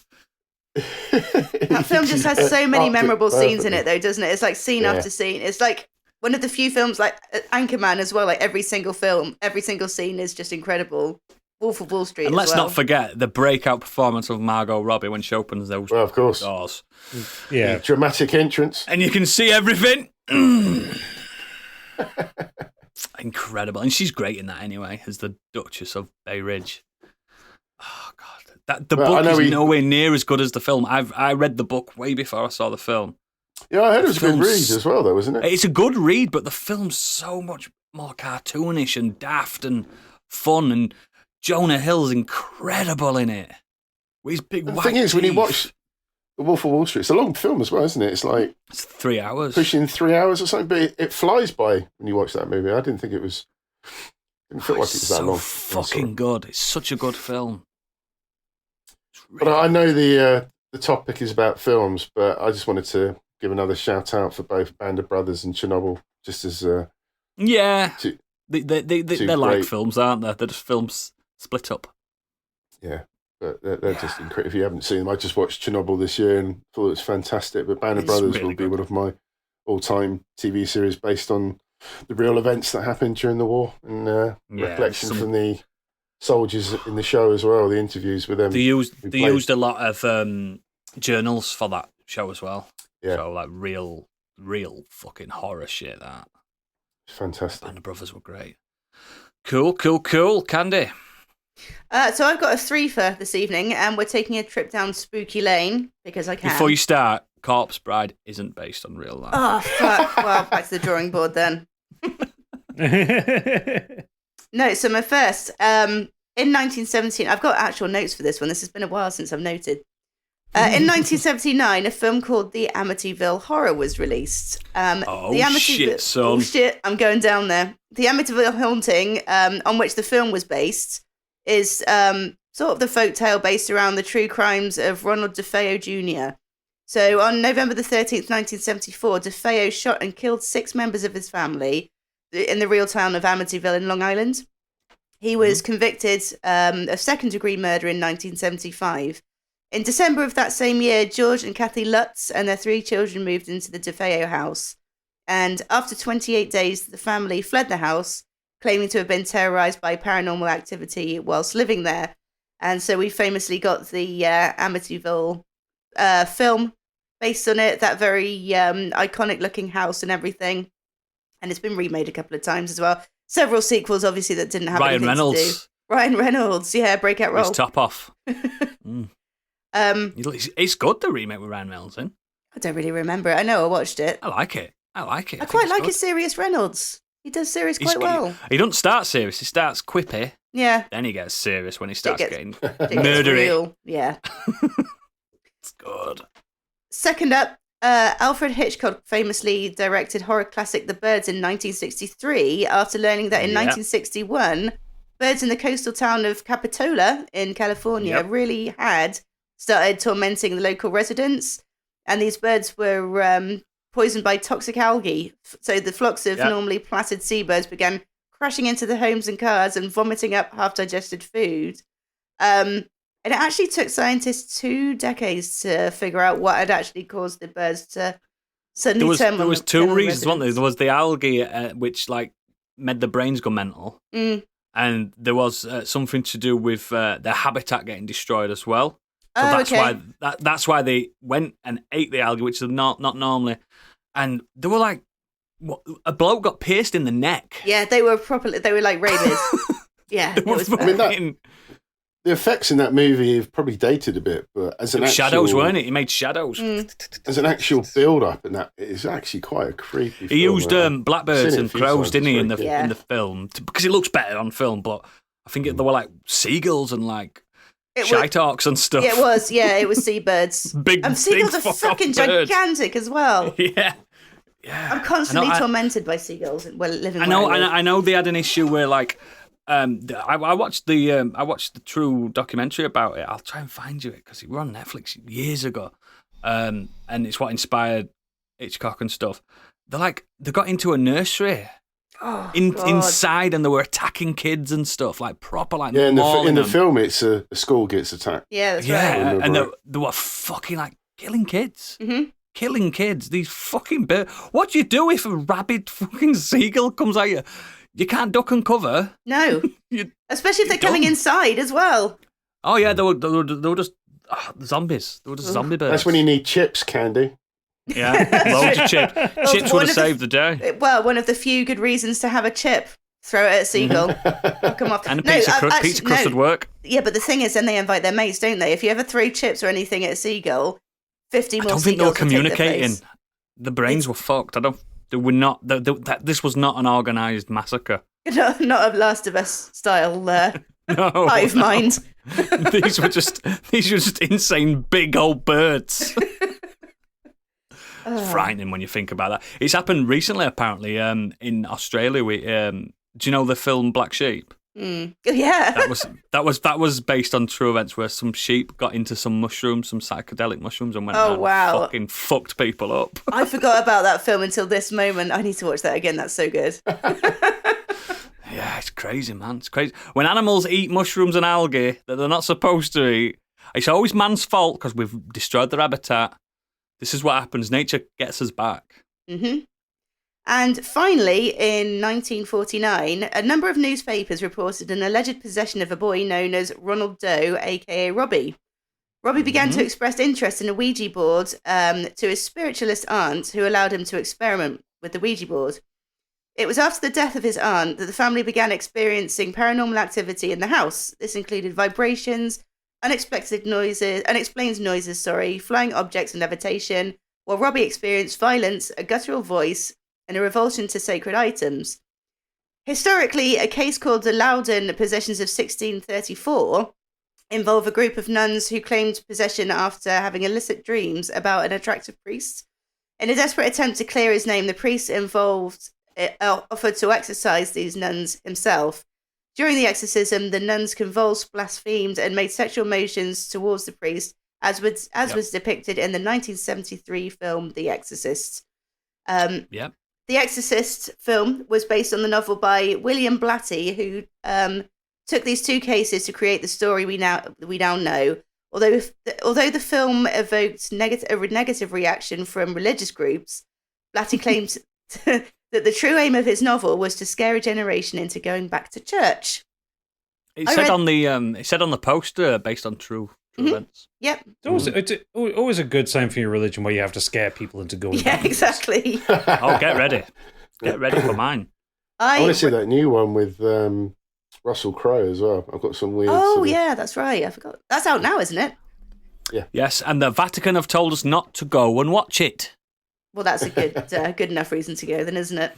That film just has so many memorable scenes in it, though, doesn't it? It's like scene Yeah. after scene. It's like one of the few films, like Anchorman as well. Like every single film, every single scene is just incredible. Wolf of Wall Street. And as let's well. not forget the breakout performance of Margot Robbie when she opens those Well, of course. doors. Yeah. Dramatic entrance. And you can see everything. Incredible. And she's great in that anyway, as the Duchess of Bay Ridge. Oh, God. The Well, I book know is nowhere near as good as the film. I read the book way before I saw the film. Yeah, I heard it was a good film's- read as well, though, wasn't it? It's a good read, but the film's so much more cartoonish and daft and fun, and Jonah Hill's incredible in it. With his big The white thing is, when you teeth. watch The Wolf of Wall Street, it's a long film as well, isn't it? It's like It's 3 hours. pushing 3 hours or something, but it flies by when you watch that movie. I didn't think it was. Didn't feel like it It's was that so long. fucking good. It's such a good film. It's But really- I know the topic is about films, but I just wanted to give another shout out for both Band of Brothers and Chernobyl, just as yeah. two- They're like great- films, aren't they? They're just films split up. yeah. But they're just incredible. If you haven't seen them, I just watched Chernobyl this year and thought it was fantastic. But Band of It's Brothers really will be good. one of my all-time TV series based on the real events that happened during the war and recollection some- from the soldiers in the show as well. The interviews with them. They used we they played- used a lot of journals for that show as well. Yeah. So like real fucking horror shit. That Fantastic. Band of Brothers were great. Cool. Candy. So I've got a 3 for this evening, and we're taking a trip down Spooky Lane because I can. Before you start, Corpse Bride isn't based on real life. Oh fuck! Well, back to the drawing board then. No, so my first, in 1917, I've got actual notes for this one. This has been a while since I've noted. In 1979, a film called The Amityville Horror was released. Oh, the shit, son. Oh, shit, I'm going down there. The Amityville Haunting, on which the film was based, is sort of the folktale based around the true crimes of Ronald DeFeo Jr. So on November the 13th, 1974, DeFeo shot and killed 6 members of his family in the real town of Amityville in Long Island. He was convicted of second-degree murder in 1975. In December of that same year, George and Kathy Lutz and their 3 children moved into the DeFeo house. And after 28 days, the family fled the house, claiming to have been terrorized by paranormal activity whilst living there. And so we famously got the Amityville film based on it, that very iconic-looking house and everything. And it's been remade a couple of times as well. Several sequels, obviously, that didn't have anything to do. Ryan Reynolds, yeah, breakout role. His top off. It's good, the remake with Ryan Reynolds in. I don't really remember it. I know I watched it. I like it. I quite like his serious Reynolds. He does serious quite well. He doesn't start serious. He starts quippy. Yeah. Then he gets serious when he starts getting murdery. Yeah. It's good. Second up, Alfred Hitchcock famously directed horror classic The Birds in 1963 after learning that in 1961, birds in the coastal town of Capitola in California really had started tormenting the local residents. And these birds were poisoned by toxic algae. So the flocks of normally placid seabirds began crashing into the homes and cars and vomiting up half-digested food. And it actually took scientists 2 decades to figure out what had actually caused the birds to suddenly turn. There was 2 reasons, wasn't there? There was the algae, which made the brains go mental. And there was something to do with their habitat getting destroyed as well. So that's why they went and ate the algae, which is not normally. And they were a bloke got pierced in the neck. Yeah, they were like rabies. Yeah, it was. The effects in that movie have probably dated a bit, but as an shadows, weren't it? He made shadows. As an actual build-up, and that it's actually quite a creepy. He used blackbirds and crows, didn't he, in the film? Because it looks better on film, but I think there were like seagulls and shite-hawks and stuff. Yeah, it was seabirds. big seagulls are fucking gigantic as well. Yeah. I'm constantly tormented by seagulls living. I know they had an issue where I watched the true documentary about it. I'll try and find you it because it was on Netflix years ago, and it's what inspired Hitchcock and stuff. They got into a nursery. Inside, and they were attacking kids and stuff, proper in the film it's a school gets attacked. Yeah, that's right. And they were fucking killing kids. Killing kids. These fucking birds. What do you do if a rabid fucking seagull comes at you? You can't duck and cover. No, especially if they're coming inside as well. Oh yeah, they were just zombies. They were just zombie birds. That's when you need chips, Candy. Yeah, loads of chips. Chips would have saved the day. Well, one of the few good reasons to have a chip. Throw it at a seagull. Come off. And a pizza crust would work. Yeah, but the thing is, then they invite their mates, don't they? If you ever throw chips or anything at a seagull, 50 more seagulls. I don't think they were communicating. The brains were fucked. They were not. This was not an organised massacre. Not a Last of Us style. Hive mind. These were just insane big old birds. It's frightening when you think about that. It's happened recently, apparently, in Australia. Do you know the film Black Sheep? Yeah, that was based on true events where some sheep got into some psychedelic mushrooms, and went and fucking fucked people up. I forgot about that film until this moment. I need to watch that again. That's so good. Yeah, it's crazy, man. It's crazy when animals eat mushrooms and algae that they're not supposed to eat. It's always man's fault because we've destroyed their habitat. This is what happens. Nature gets us back. Mm-hmm. And finally, in 1949, a number of newspapers reported an alleged possession of a boy known as Ronald Doe, a.k.a. Robbie. Robbie began to express interest in a Ouija board to his spiritualist aunt, who allowed him to experiment with the Ouija board. It was after the death of his aunt that the family began experiencing paranormal activity in the house. This included vibrations, unexplained noises, flying objects and levitation, while Robbie experienced violence, a guttural voice, and a revulsion to sacred items. Historically, a case called the Loudon Possessions of 1634 involved a group of nuns who claimed possession after having illicit dreams about an attractive priest. In a desperate attempt to clear his name, the priest involved offered to exorcise these nuns himself. During the exorcism, the nuns convulsed, blasphemed, and made sexual motions towards the priest, as was depicted in the 1973 film The Exorcist. The Exorcist film was based on the novel by William Blatty, who took these two cases to create the story we now know. Although the film evoked a negative reaction from religious groups, Blatty claimed that the true aim of his novel was to scare a generation into going back to church. It said on the poster based on true events. Yep. It's always a good sign for your religion where you have to scare people into going. Yeah, exactly. Oh, get ready. Get ready for mine. I want to see that new one with Russell Crowe as well. I've got some weird. Oh, yeah, that's right. I forgot. That's out now, isn't it? Yeah. Yes, and the Vatican have told us not to go and watch it. Well, that's a good enough reason to go, then, isn't it?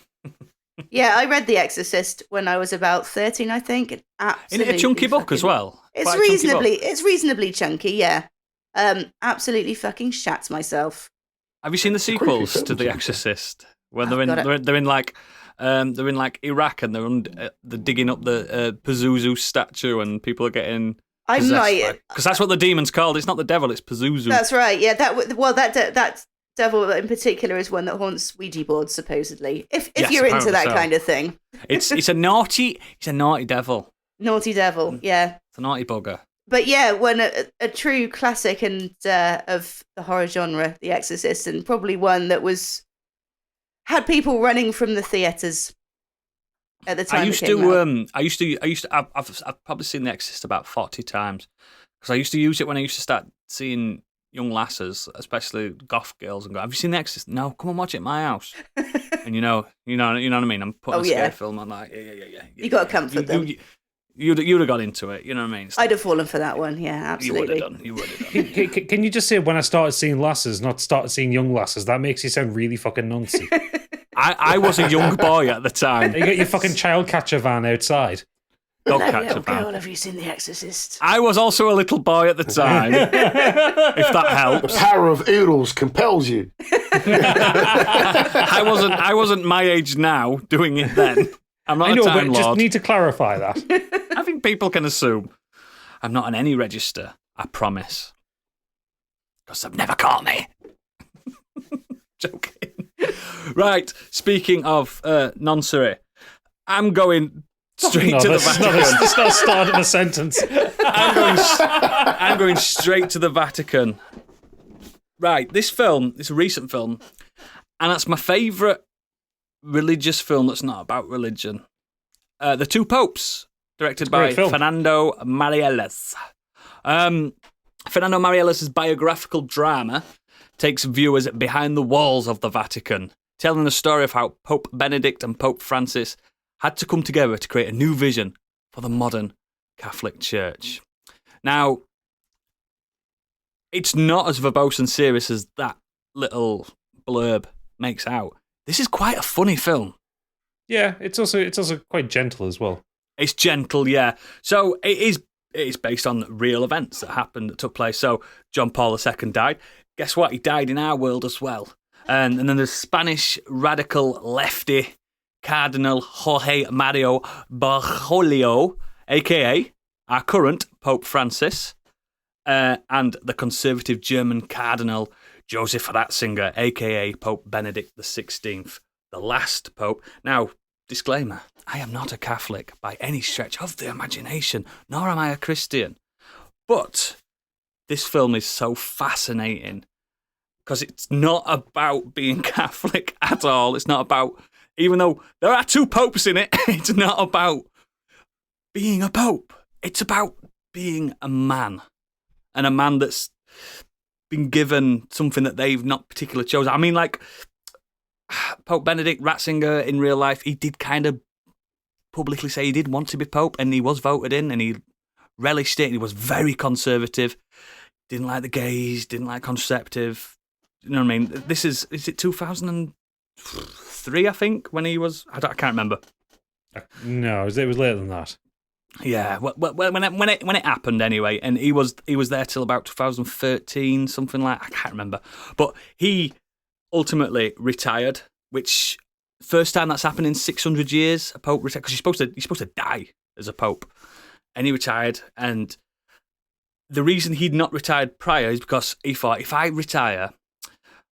Yeah, I read The Exorcist when I was about 13, I think. Isn't it a chunky book as well? It's reasonably chunky, yeah. Absolutely fucking shat myself. Have you seen the sequels to The Exorcist? When they're in like Iraq and they're digging up the Pazuzu statue and people are getting. I might, because that's what the demon's called. It's not the devil; it's Pazuzu. That's right. Yeah, that devil in particular is one that haunts Ouija boards, supposedly. If you're into that kind of thing, it's a naughty devil. Naughty devil, yeah. It's a naughty bugger. But yeah, when a true classic and of the horror genre, The Exorcist, and probably one that had people running from the theatres at the time. I've probably seen The Exorcist about 40 times because I used to use it when I used to start seeing young lasses, especially goth girls, and go, "Have you seen The Exorcist?" "No, come and watch it at my house." And you know what I mean. I'm putting a scare film on, like, yeah. You got to comfort them. You'd have got into it, you know what I mean? I'd have fallen for that one, yeah, absolutely. You would have done. Can you just say when I started seeing lasses, not started seeing young lasses? That makes you sound really fucking noncy. I was a young boy at the time. You got your fucking child catcher van outside. Dog catcher van. Girl, have you seen The Exorcist? I was also a little boy at the time, if that helps. The power of oodles compels you. I wasn't my age now doing it then. I'm not I know, a Time but Lord. just need to clarify that. I think people can assume I'm not on any register, I promise. Because they've never caught me. Joking. Right, speaking of nonsense, I'm going straight to the Vatican. It's not the start of a sentence. I'm going straight to the Vatican. Right, this film, it's a recent film, and that's my favourite religious film that's not about religion. The Two Popes, directed by Fernando Marielles. Fernando Marielles' biographical drama takes viewers behind the walls of the Vatican, telling the story of how Pope Benedict and Pope Francis had to come together to create a new vision for the modern Catholic Church. Now, it's not as verbose and serious as that little blurb makes out. This is quite a funny film. Yeah, it's also quite gentle as well. It's gentle, yeah. So it is based on real events that took place. So John Paul II died. Guess what? He died in our world as well. And then the Spanish radical lefty Cardinal Jorge Mario Bergoglio, a.k.a. our current Pope Francis, and the conservative German Cardinal Joseph Ratzinger, a.k.a. Pope Benedict XVI, the last Pope. Now, disclaimer, I am not a Catholic by any stretch of the imagination, nor am I a Christian. But this film is so fascinating because it's not about being Catholic at all. It's not about, even though there are two popes in it, it's not about being a pope. It's about being a man, and a man that's been given something that they've not particularly chosen. I mean, like, Pope Benedict Ratzinger in real life, he did kind of publicly say he did want to be Pope, and he was voted in, and he relished it. He was very conservative, didn't like the gays, didn't like contraceptive. You know what I mean? Is it 2003, I think, when he was, I can't remember. No, it was later than that. Yeah, when it happened anyway, and he was there till about 2013, something like, I can't remember. But he ultimately retired, which first time that's happened in 600 years. A pope retired because he's supposed to die as a pope, and he retired. And the reason he'd not retired prior is because he thought, if I retire,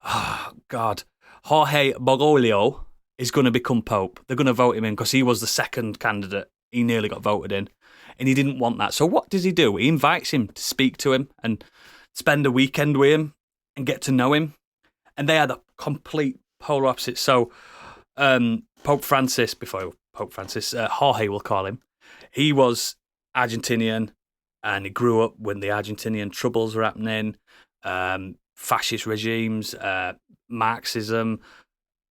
oh God, Jorge Bergoglio is going to become pope. They're going to vote him in because he was the second candidate. He nearly got voted in, and he didn't want that. So what does he do? He invites him to speak to him and spend a weekend with him and get to know him. And they are the complete polar opposites. So Pope Francis, Jorge we'll call him, he was Argentinian, and he grew up when the Argentinian troubles were happening, fascist regimes, Marxism,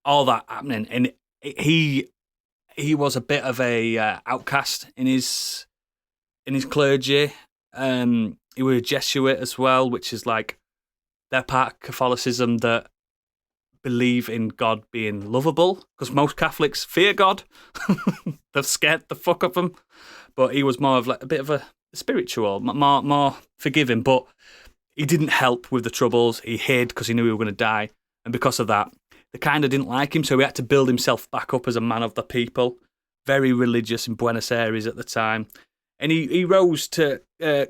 all that happening, and he was a bit of a outcast in his clergy. He was a Jesuit as well, which is like they're part of Catholicism that believe in God being lovable, because most Catholics fear God. They're scared the fuck of him. But he was more of like a bit of a spiritual, more forgiving. But he didn't help with the troubles. He hid because he knew he was going to die. And because of that, they kind of didn't like him. So he had to build himself back up as a man of the people. Very religious in Buenos Aires at the time. And he rose to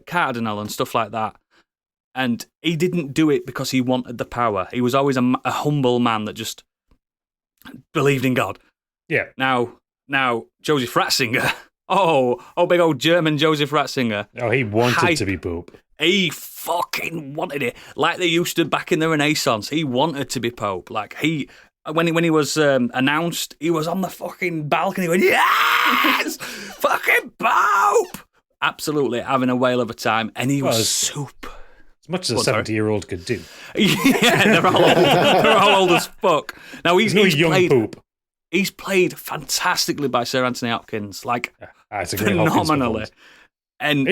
cardinal and stuff like that. And he didn't do it because he wanted the power. He was always a humble man that just believed in God. Yeah. Now Joseph Ratzinger. Oh, big old German Joseph Ratzinger. Oh, he wanted to be Pope. He fucking wanted it. Like they used to back in the Renaissance. He wanted to be Pope. Like when he was announced, he was on the fucking balcony going, yes! Fucking Pope! Absolutely having a whale of a time. And he was super... As much as a 70-year-old could do. Yeah, they're all old. They're all old as fuck. Now he's young played, Pope. He's played fantastically by Sir Anthony Hopkins, like It's a great phenomenally. And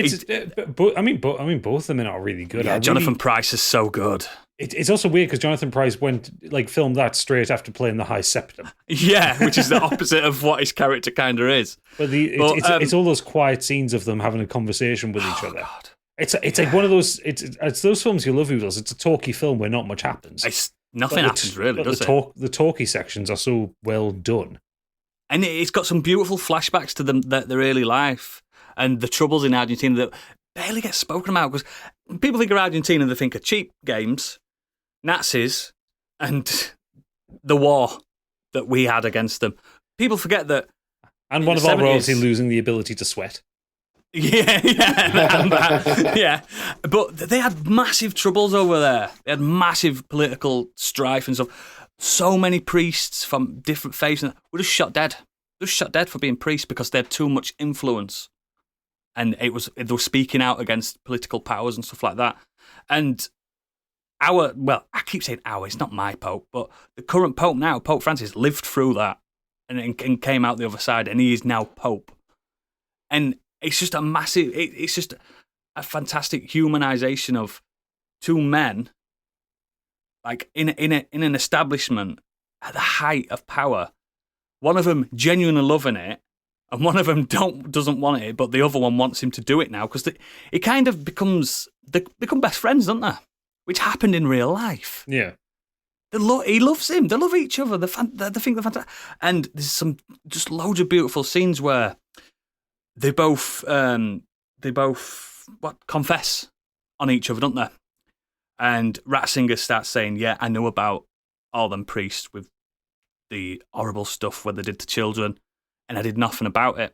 both of them are not really good. Yeah, Jonathan Pryce is so good. It's also weird because Jonathan Pryce filmed that straight after playing the High Septum. Yeah, which is the opposite of what his character kind of is. But it's all those quiet scenes of them having a conversation with each other. God. It's like one of those. It's those films you love. It's a talky film where not much happens. Nothing happens really, does it? The talky sections are so well done, and it's got some beautiful flashbacks to them, their early life and the troubles in Argentina that barely get spoken about because people think of Argentina, they think of cheap games, Nazis, and the war that we had against them. People forget that. And one of our royalty losing the ability to sweat. Yeah. But they had massive troubles over there. They had massive political strife and stuff. So many priests from different faiths were just shot dead. Just shot dead for being priests because they had too much influence. And they were speaking out against political powers and stuff like that. And I keep saying it's not my Pope, but the current Pope now, Pope Francis, lived through that and came out the other side, and he is now Pope. And it's just it's just a fantastic humanization of two men, like in an establishment at the height of power. One of them genuinely loving it, and one of them doesn't want it, but the other one wants him to do it now because it kind of they become best friends, don't they? Which happened in real life. Yeah. He loves him. They love each other. They think they're fantastic. And there's some just loads of beautiful scenes where they both confess on each other, don't they? And Ratzinger starts saying, "Yeah, I know about all them priests with the horrible stuff where they did to children, and I did nothing about it."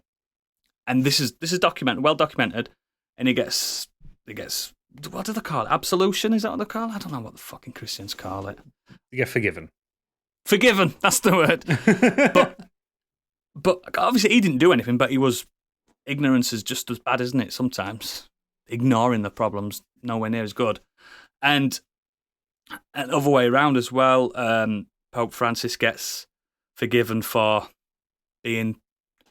And this is documented, well documented. And he gets what do they call it? Absolution? Is that what they call it? I don't know what the fucking Christians call it. You get forgiven. Forgiven. That's the word. but obviously he didn't do anything. But he was. Ignorance is just as bad, isn't it? Sometimes ignoring the problems nowhere near as good. And the other way around as well, Pope Francis gets forgiven for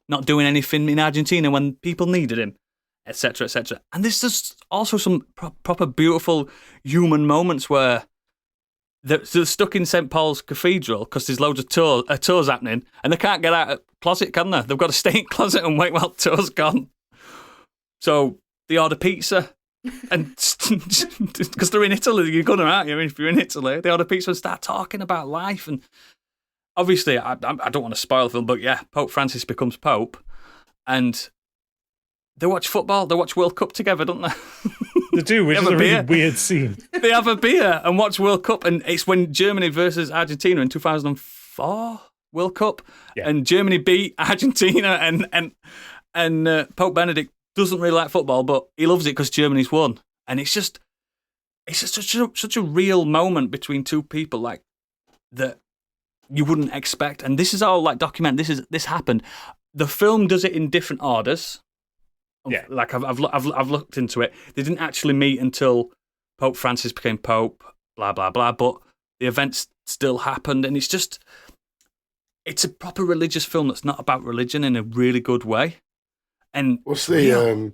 not doing anything in Argentina when people needed him, etc., etc. And there's just also some proper beautiful human moments where they're stuck in St. Paul's Cathedral because there's loads of tours happening and they can't get out of the closet, can they? They've got to stay in closet and wait while the tour's gone. So they order pizza and because they're in Italy, you're gonna, aren't you? If you're in Italy, they order pizza and start talking about life. And obviously, I don't want to spoil the film, but yeah, Pope Francis becomes Pope and they watch football, they watch World Cup together, don't they? They do, which is a really weird scene. They have a beer and watch World Cup, and it's when Germany versus Argentina in 2004 World Cup, and Germany beat Argentina, and Pope Benedict doesn't really like football, but he loves it because Germany's won, and it's just such a real moment between two people like that. you wouldn't expect. And this is all like documented. This happened. The film does it in different orders. Yeah. Like I've looked into it. They didn't actually meet until Pope Francis became Pope, blah, blah, blah. But the events still happened. And it's a proper religious film that's not about religion in a really good way. And what's the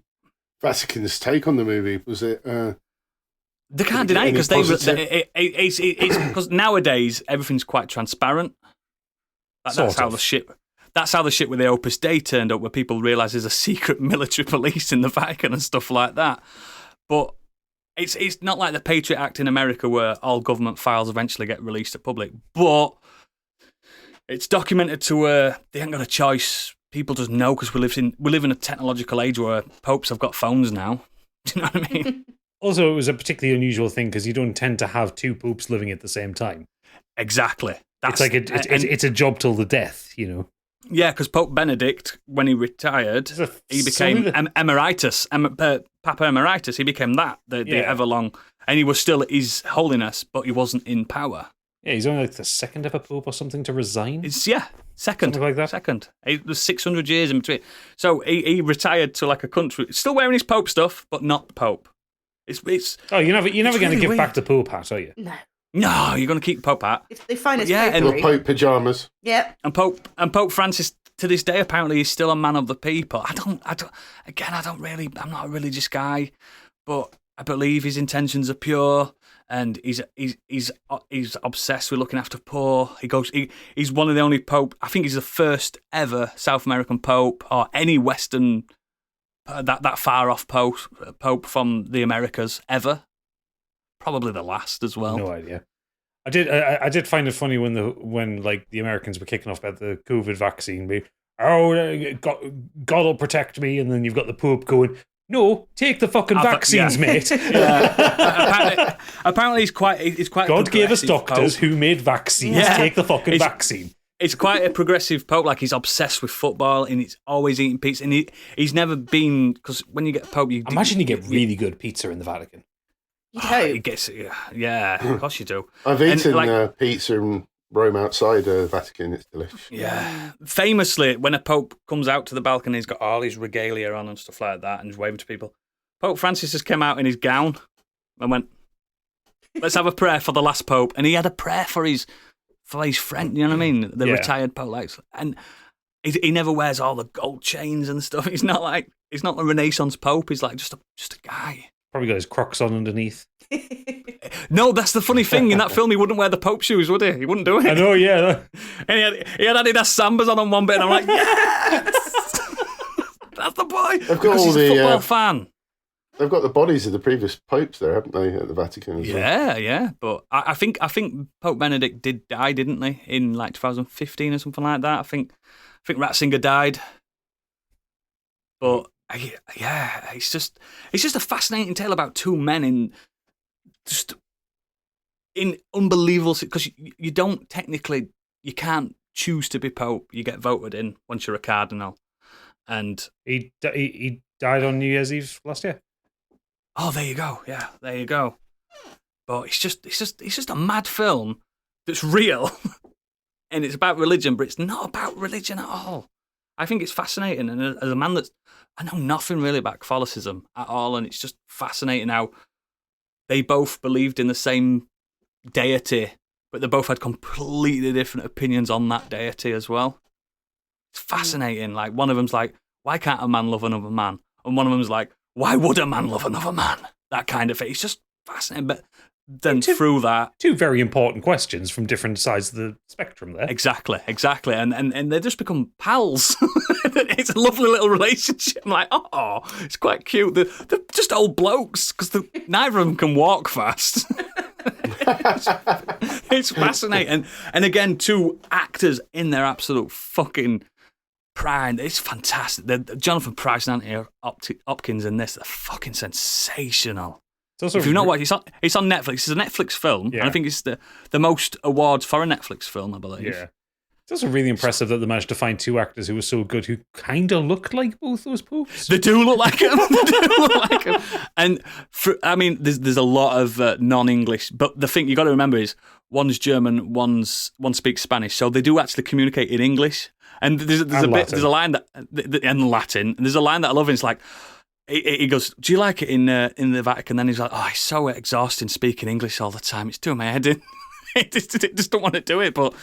Vatican's take on the movie? Was it? They can't deny it because it's because nowadays everything's quite transparent. That's how the shit with the Opus Dei turned up, where people realise there's a secret military police in the Vatican and stuff like that. But it's not like the Patriot Act in America, where all government files eventually get released to public. But it's documented to where they ain't got a choice. People just know, because we live in a technological age where popes have got phones now. Do you know what I mean? Also, it was a particularly unusual thing because you don't tend to have two popes living at the same time. Exactly. It's a job till the death, you know. Yeah, because Pope Benedict, when he retired, he became Emeritus, Papa Emeritus. He became that, the ever-long, and he was still His Holiness, but he wasn't in power. Yeah, he's only like the second ever pope or something to resign. Second. Something like that. Second. It was 600 years in between. So he retired to like a country, still wearing his Pope stuff, but not the Pope. You're never going to give back the Pope hat, are you? No, you're going to keep Pope hat. If they find his and Pope pajamas. Yep. And Pope Francis to this day apparently is still a man of the people. I'm not a religious guy, but I believe his intentions are pure, and he's obsessed with looking after poor. He's one of the only Pope. I think he's the first ever South American Pope, or any Western that far off Pope from the Americas ever. Probably the last as well. No idea. I did find it funny when like the Americans were kicking off about the COVID vaccine. God will protect me, and then you've got the Pope going, no, take the fucking vaccines, mate. Apparently, he's quite. God gave us doctors who made vaccines. Yeah. Take the fucking vaccine. It's quite a progressive Pope. Like, he's obsessed with football, and he's always eating pizza. And he's never been, because when you get a Pope, imagine you get really good pizza in the Vatican. You'd hope. He gets, yeah, of course you do. I've eaten pizza in Rome outside the Vatican. It's delicious. Yeah. Famously, when a Pope comes out to the balcony, he's got all his regalia on and stuff like that, and he's waving to people. Pope Francis just came out in his gown and went, let's have a prayer for the last Pope. And he had a prayer for his friend, you know what I mean? The retired Pope. And he never wears all the gold chains and stuff. He's not a Renaissance Pope. He's like just a guy. Probably got his Crocs on underneath. No, that's the funny thing. In that film, he wouldn't wear the Pope shoes, would he? He wouldn't do it. I know, yeah. And he had Adidas Sambas on one bit, and I'm like, yes! That's the boy! Because he's a football fan. They've got the bodies of the previous popes there, haven't they, at the Vatican as well? Yeah. But I think Pope Benedict did die, didn't they? In like 2015 or something like that. I think Ratzinger died. But yeah, it's just a fascinating tale about two men in unbelievable, because you can't choose to be Pope. You get voted in once you're a cardinal. And he died on New Year's Eve last year. Oh, there you go. Yeah, there you go. But it's just a mad film that's real, and it's about religion, but it's not about religion at all. I think it's fascinating, and as a man I know nothing really about Catholicism at all, and it's just fascinating how they both believed in the same deity, but they both had completely different opinions on that deity as well. It's fascinating. Like, one of them's like, why can't a man love another man? And one of them's like, why would a man love another man? That kind of thing. It's just fascinating. But then through that... Two very important questions from different sides of the spectrum there. Exactly. And they just become pals. It's a lovely little relationship. I'm like, oh, it's quite cute. They're just old blokes, because neither of them can walk fast. It's fascinating. And again, two actors in their absolute fucking prime. It's fantastic. Jonathan Pryce and Anthony Hopkins in this, they're fucking sensational. If you've not watched it, it's on Netflix. It's a Netflix film, and I think it's the most awards for a Netflix film, I believe. Yeah. It's also really impressive that they managed to find two actors who were so good who kind of looked like both those popes. They do look like them. And there's a lot of non-English, but the thing you got to remember is one's German, one speaks Spanish, so they do actually communicate in English. And there's a line that and Latin. And there's a line that I love. And it's like he goes, "Do you like it in the Vatican?" Then he's like, "Oh, it's so exhausting speaking English all the time. It's doing my head in." I just don't want to do it, but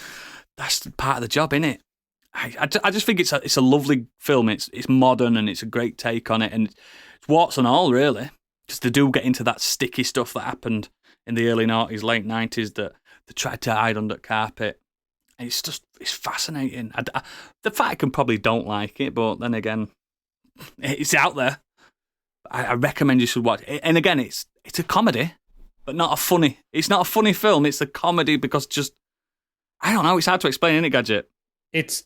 that's part of the job, isn't it? I just think it's a lovely film. It's modern and it's a great take on it, and it's warts and all really. Because they do get into that sticky stuff that happened in the early 90s, late 90s that they tried to hide under carpet. And it's fascinating. The Vatican probably don't like it, but then again, it's out there. I recommend you should watch it. And again, it's a comedy, but not a funny. It's not a funny film. It's a comedy because I don't know. It's hard to explain, isn't it, Gadget? It's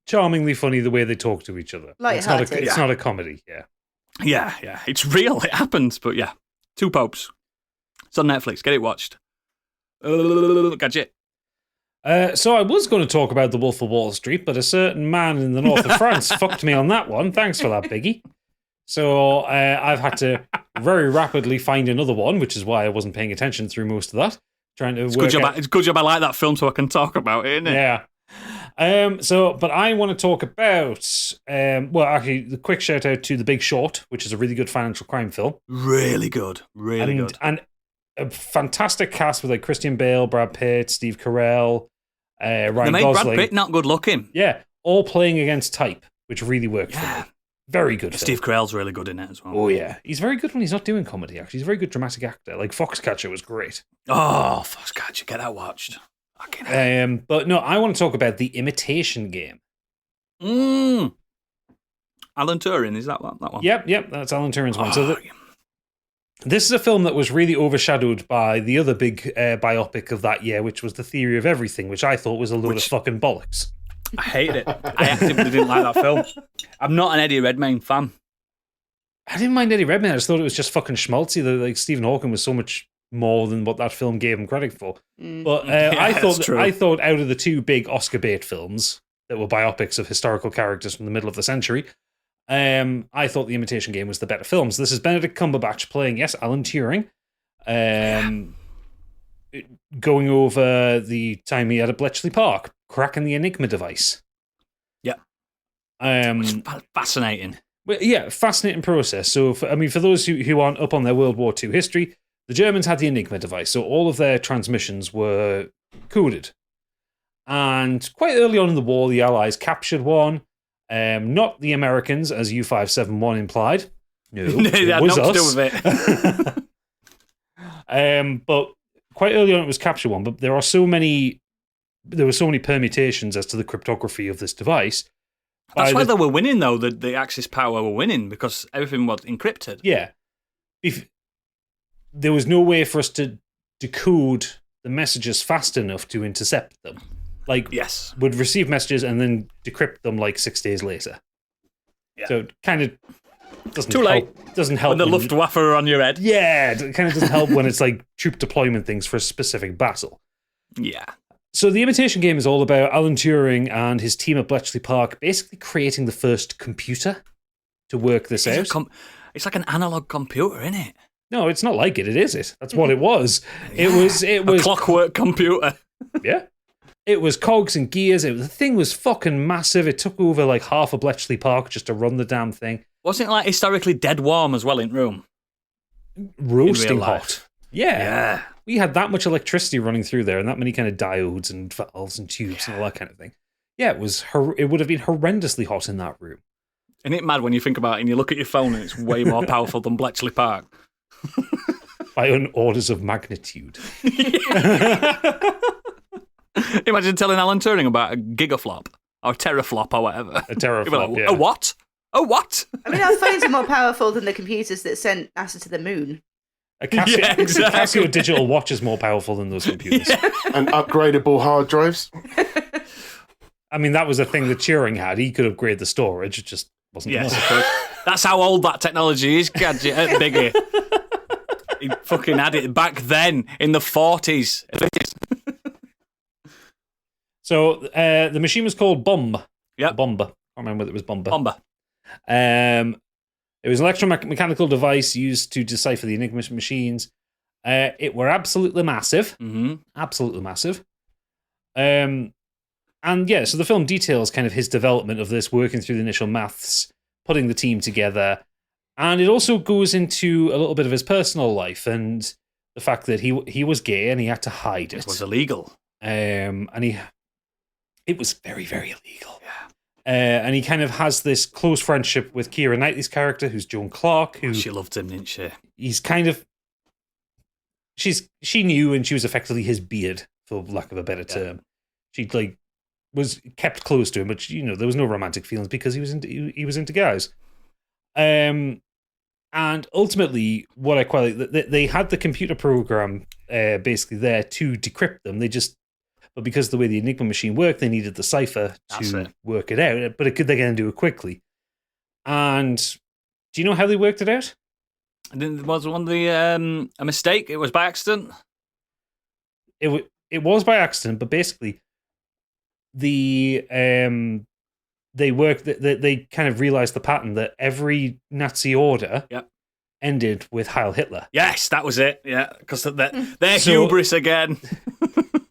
charmingly funny the way they talk to each other. It's not a comedy, yeah. Yeah. It's real. It happens. But yeah, Two Popes. It's on Netflix. Get it watched. Gadget. So I was going to talk about The Wolf of Wall Street, but a certain man in the north of France fucked me on that one. Thanks for that, Biggie. So I've had to very rapidly find another one, which is why I wasn't paying attention through most of that. It's a good job I like that film so I can talk about it, isn't it? Yeah. But I want to talk about, actually, the quick shout out to The Big Short, which is a really good financial crime film. Really good. Good. And a fantastic cast with like Christian Bale, Brad Pitt, Steve Carell, Ryan Gosling. They made Brad Pitt not good looking. Yeah, all playing against type, which really worked for me. Very good film. Steve Carell's really good in it as well. Oh, yeah. He's very good when he's not doing comedy, actually. He's a very good dramatic actor. Like Foxcatcher was great. Oh, Foxcatcher, get that watched. But no, I want to talk about The Imitation Game. Alan Turing, is that one? Yep, that's Alan Turing's one. So this is a film that was really overshadowed by the other big biopic of that year, which was The Theory of Everything, which I thought was a load of fucking bollocks. I hate it. I actively didn't like that film. I'm not an Eddie Redmayne fan. I didn't mind Eddie Redmayne. I just thought it was just fucking schmaltzy. Like Stephen Hawking was so much more than what that film gave him credit for. But I thought out of the two big Oscar bait films that were biopics of historical characters from the middle of the century, I thought The Imitation Game was the better film. So this is Benedict Cumberbatch playing, yes, Alan Turing, going over the time he had at Bletchley Park, cracking the Enigma device. Yeah. Fascinating. Well, yeah, fascinating process. So, for those who aren't up on their World War II history, the Germans had the Enigma device, so all of their transmissions were coded. And quite early on in the war, the Allies captured one. Not the Americans, as U-571 implied. No, it was us. To do with it. But quite early on, it was captured one. But there were so many permutations as to the cryptography of this device. That's why they were winning, though. The Axis power were winning because everything was encrypted. Yeah. There was no way for us to decode the messages fast enough to intercept them. Yes. Would receive messages and then decrypt them 6 days later. Yeah. So it kind of doesn't help. When the Luftwaffe are on your head. Yeah, it kind of doesn't help when it's troop deployment things for a specific battle. Yeah. So The Imitation Game is all about Alan Turing and his team at Bletchley Park basically creating the first computer to work this out. It's like an analog computer, isn't it? No, it's not like it. It is it. That's what it was. It was a clockwork computer. Yeah. It was cogs and gears. The thing was fucking massive. It took over half of Bletchley Park just to run the damn thing. Wasn't it historically dead warm as well in room? Roasting hot. Yeah. We had that much electricity running through there and that many kind of diodes and valves and tubes and all that kind of thing. Yeah, it would have been horrendously hot in that room. Isn't it mad when you think about it and you look at your phone and it's way more powerful than Bletchley Park? By an orders of magnitude. Imagine telling Alan Turing about a gigaflop or a teraflop or whatever. A teraflop, yeah. A what? A what? Our phones are more powerful than the computers that sent NASA to the moon. A Casio digital watch is more powerful than those computers. Yeah. And upgradable hard drives. That was a thing that Turing had. He could upgrade the storage. It just wasn't enough. That's how old that technology is, Gadget, Biggie. He fucking had it back then in the 40s. So the machine was called Bomb. Yeah. Bomba. I can't remember whether it was Bomba. Bomba. It was an electromechanical device used to decipher the Enigma machines. It were absolutely massive. Mm-hmm. Absolutely massive. And yeah, so the film details kind of his development of this, working through the initial maths, putting the team together. And it also goes into a little bit of his personal life and the fact that he was gay and he had to hide it. It was illegal. And it was very, very illegal. Yeah. And he kind of has this close friendship with Keira Knightley's character, who's Joan Clark, who She loved him, didn't she? he's kind of she knew, and she was effectively his beard, for lack of a better term. She was kept close to him, but there was no romantic feelings because he was into guys. And ultimately, what I quite like, they had the computer program basically there to decrypt them. But because of the way the Enigma machine worked, they needed the cipher to work it out. But they're going to do it quickly. And do you know how they worked it out? Was one of the a mistake? It was by accident. It was by accident, but basically, they kind of realized the pattern that every Nazi order ended with Heil Hitler. Yes, that was it. Yeah, because they're hubris again.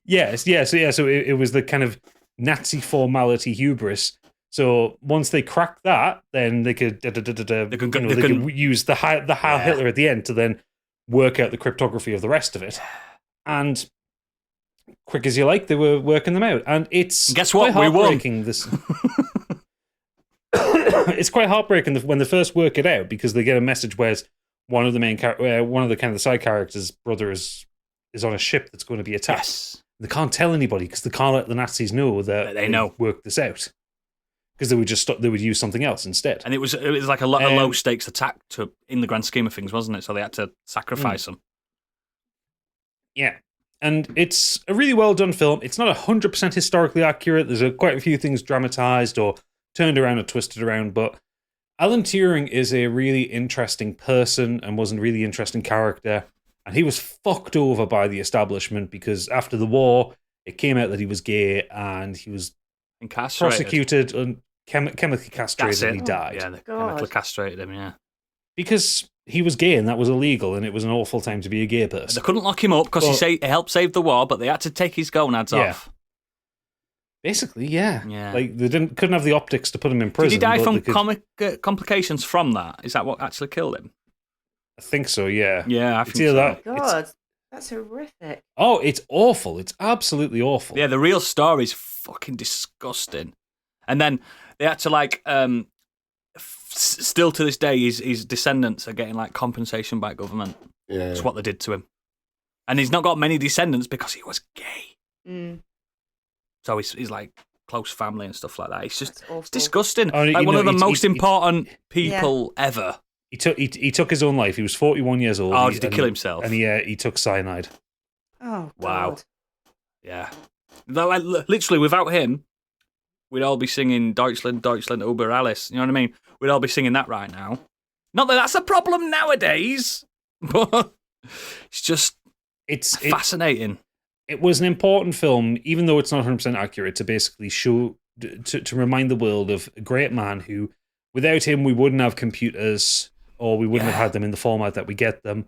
Yes, yeah. So it was the kind of Nazi formality hubris. So once they cracked that, then they could use the Heil Hitler at the end to then work out the cryptography of the rest of it. And quick as you like, they were working them out. And it's guess what? Quite we won. It's quite heartbreaking when they first work it out, because they get a message where one of the kind of the side characters' brother is on a ship that's going to be attacked. Yes. They can't tell anybody because they can't let the Nazis know that they know worked this out, because they would use something else instead. And it was like a low stakes attack in the grand scheme of things, wasn't it? So they had to sacrifice them. Yeah, and it's a really well done film. It's not 100% historically accurate. There's quite a few things dramatized or turned around or twisted around, but Alan Turing is a really interesting person and was a really interesting character. And he was fucked over by the establishment because after the war, it came out that he was gay and he was prosecuted and chemically castrated and he died. Yeah, they chemically castrated him, yeah. Because he was gay and that was illegal and it was an awful time to be a gay person. They couldn't lock him up because he helped save the war, but they had to take his gonads off. Basically, yeah. Like they couldn't have the optics to put him in prison. Did he die from complications from that? Is that what actually killed him? I think so, yeah. Yeah, I think so. That. God, that's horrific. Oh, it's awful. It's absolutely awful. Yeah, the real story is fucking disgusting. And then they had to still to this day, his descendants are getting compensation by government. Yeah, that's what they did to him. And he's not got many descendants because he was gay. Mm. So he's like close family and stuff like that. It's just disgusting. Oh, one of the most important people ever. He took his own life. He was 41 years old. Oh, did he kill himself? And he took cyanide. Oh, God. Wow. Yeah. Though, literally, without him, we'd all be singing Deutschland, Deutschland über alles. You know what I mean? We'd all be singing that right now. Not that that's a problem nowadays, but it's fascinating. It was an important film, even though it's not 100% accurate, to basically show, to remind the world of a great man who, without him, we wouldn't have computers, or we wouldn't have had them in the format that we get them.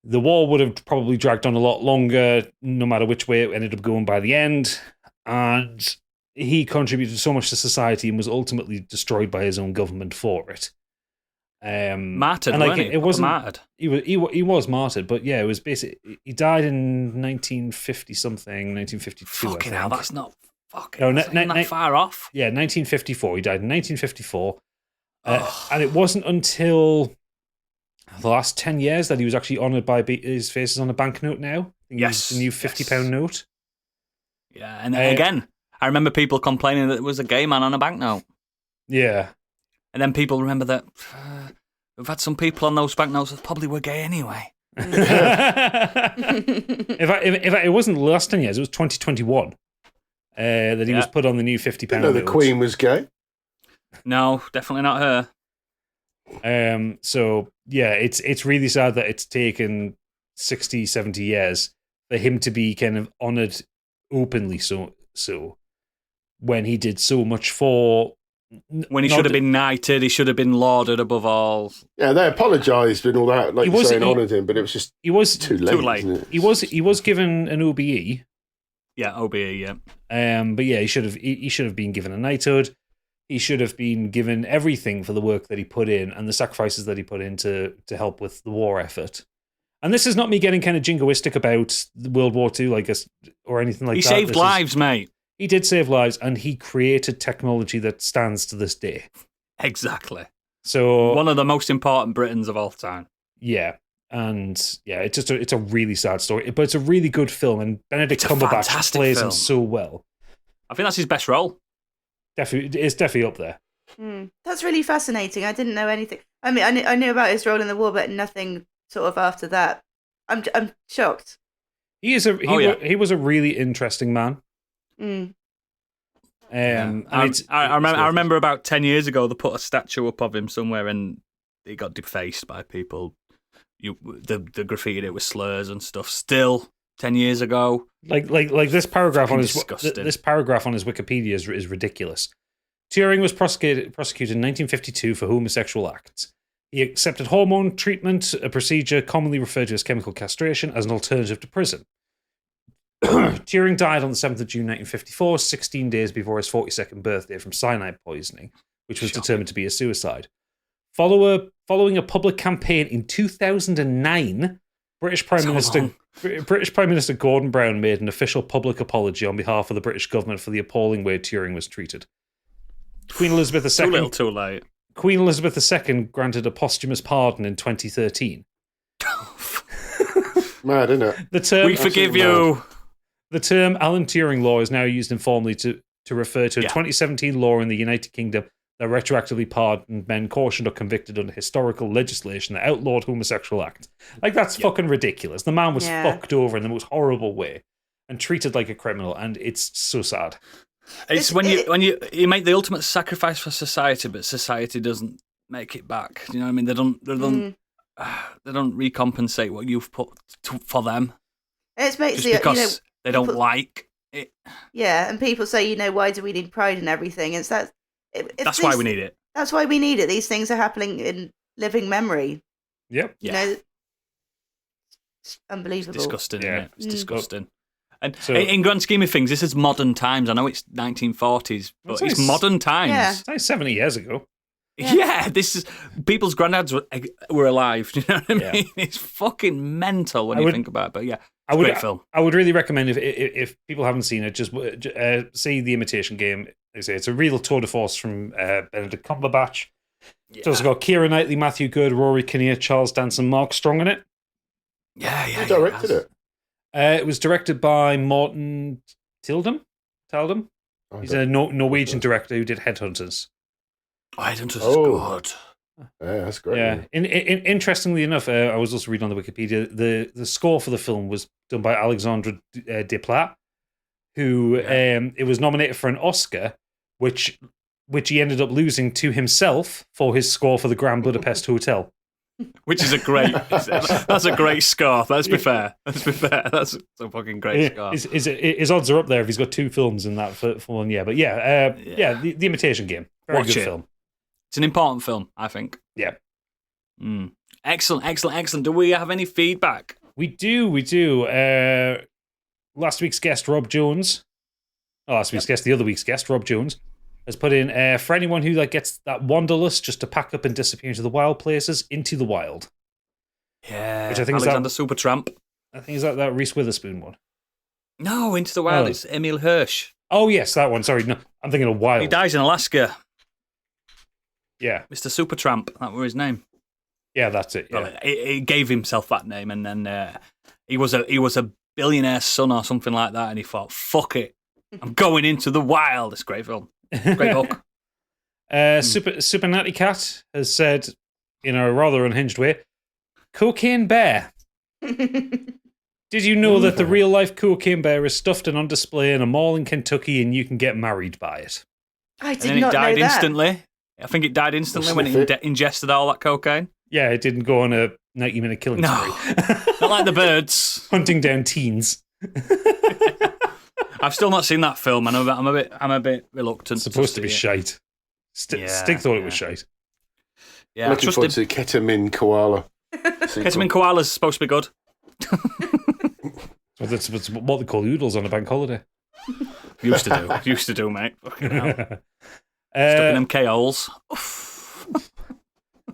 The war would have probably dragged on a lot longer, no matter which way it ended up going by the end. And he contributed so much to society and was ultimately destroyed by his own government for it. Martyred, and wasn't he? It wasn't martyred. He was martyred, but yeah, it was basically he died in 1950 something, 1952. Fucking hell, that's not fucking. No, not far off. Yeah, 1954. He died in 1954, and it wasn't until the last 10 years that he was actually honoured by his face is on a banknote now. Yes, the new £50 note. Yeah, and then again, I remember people complaining that it was a gay man on a banknote. Yeah. And then people remember that we've had some people on those banknotes that probably were gay anyway. In fact, it wasn't the last 10 years, it was 2021 that he was put on the new £50 note. The Queen was gay? No, definitely not her. So, yeah, it's really sad that it's taken 60, 70 years for him to be kind of honoured openly so when he did so much for When he should have been knighted, he should have been lauded above all. Yeah, they apologised and all that, like you're saying, honoured him, but it was just too late. Too late. Isn't it? He was given an OBE. Yeah, OBE, yeah. But yeah, he should have been given a knighthood. He should have been given everything for the work that he put in and the sacrifices that he put in to help with the war effort. And this is not me getting kind of jingoistic about World War II, or anything like that. He saved lives, mate. He did save lives, and he created technology that stands to this day. Exactly. So one of the most important Britons of all time. Yeah. And yeah, it's a really sad story, but it's a really good film, and Benedict Cumberbatch plays him so well. I think that's his best role. It's definitely up there. That's really fascinating. I didn't know anything. I mean, I knew about his role in the war, but nothing sort of after that. I'm shocked. He was a really interesting man. I remember about 10 years ago they put a statue up of him somewhere, and it got defaced by people. The graffitied it with slurs and stuff. Still 10 years ago, like this paragraph on his disgusting. This paragraph on his Wikipedia is ridiculous. Turing was prosecuted in 1952 for homosexual acts. He accepted hormone treatment, a procedure commonly referred to as chemical castration, as an alternative to prison. Turing died on the 7th of June 1954, 16 days before his 42nd birthday, from cyanide poisoning, which was determined to be a suicide. Following a public campaign in 2009, British Prime Minister Gordon Brown made an official public apology on behalf of the British government for the appalling way Turing was treated. Queen Elizabeth II. Too little, too late. Queen Elizabeth II granted a posthumous pardon in 2013. Mad, isn't it? We forgive you. The term Alan Turing law is now used informally to refer to a 2017 law in the United Kingdom that retroactively pardoned men cautioned or convicted under historical legislation that outlawed homosexual acts. Like, that's fucking ridiculous. The man was fucked over in the most horrible way and treated like a criminal, and it's so sad. It's when you make the ultimate sacrifice for society, but society doesn't make it back. Do you know what I mean? They don't recompensate what you've put for them. It's just because they don't like it. Yeah, and people say, why do we need pride in everything? It's that. That's why we need it. That's why we need it. These things are happening in living memory. Yep. It's unbelievable. It's disgusting, isn't it? It's disgusting. And in grand scheme of things, this is modern times. I know it's 1940s, but it's modern times. Yeah. It's like 70 years ago. Yeah, this is people's granddads were alive. Do you know what I mean? It's fucking mental when you think about it. But yeah, it's a great film. I would really recommend if people haven't seen it, just see The Imitation Game. They say it's a real tour de force from Benedict Cumberbatch. Yeah. It's also got Keira Knightley, Matthew Good, Rory Kinnear, Charles Dance, and Mark Strong in it. Yeah. Who directed it? It was directed by Morten Tildum. He's a Norwegian director who did Headhunters. Headhunters is good. Yeah, that's great. Yeah. Interestingly enough, I was also reading on the Wikipedia, the score for the film was done by Alexandre Desplat, who it was nominated for an Oscar, which he ended up losing to himself for his score for the Grand Budapest Hotel. Which is that's a great score. Let's be fair. That's a fucking great score. His odds are up there if he's got two films in that for one. Yeah, but The Imitation Game. Very good film. It's an important film, I think. Yeah. Excellent. Do we have any feedback? We do. Last week's guest, Rob Jones. The other week's guest, Rob Jones, has put in for anyone who gets that wanderlust just to pack up and disappear into the wild places, Into the Wild. Yeah, which I think Alexander Supertramp. I think is that Reese Witherspoon one. No, Into the Wild. It's Emil Hirsch. Oh yes, that one. Sorry, no, I'm thinking of Wild. He dies in Alaska. Yeah, Mr. Supertramp. That was his name. Yeah, that's it. Yeah. Well, he gave himself that name, and then he was a billionaire's son or something like that, and he thought, "Fuck it, I'm going into the wild." It's a great film. Great book. Super Natty Cat has said, in a rather unhinged way, Cocaine Bear. Did you know that the real life Cocaine Bear is stuffed and on display in a mall in Kentucky, and you can get married by it? I did not know that. Instantly. I think it died instantly when it ingested all that cocaine. Yeah, it didn't go on a 90-minute killing spree. Not like the birds. Hunting down teens. I've still not seen that film, and I'm a bit reluctant. It's supposed to be shite. Stig thought it was shite. Yeah, Looking forward to Ketamine Koala. Ketamine Koala's supposed to be good. Well, that's what they call oodles on a bank holiday. Used to do, mate. Fucking hell. Stuck in them K-holes.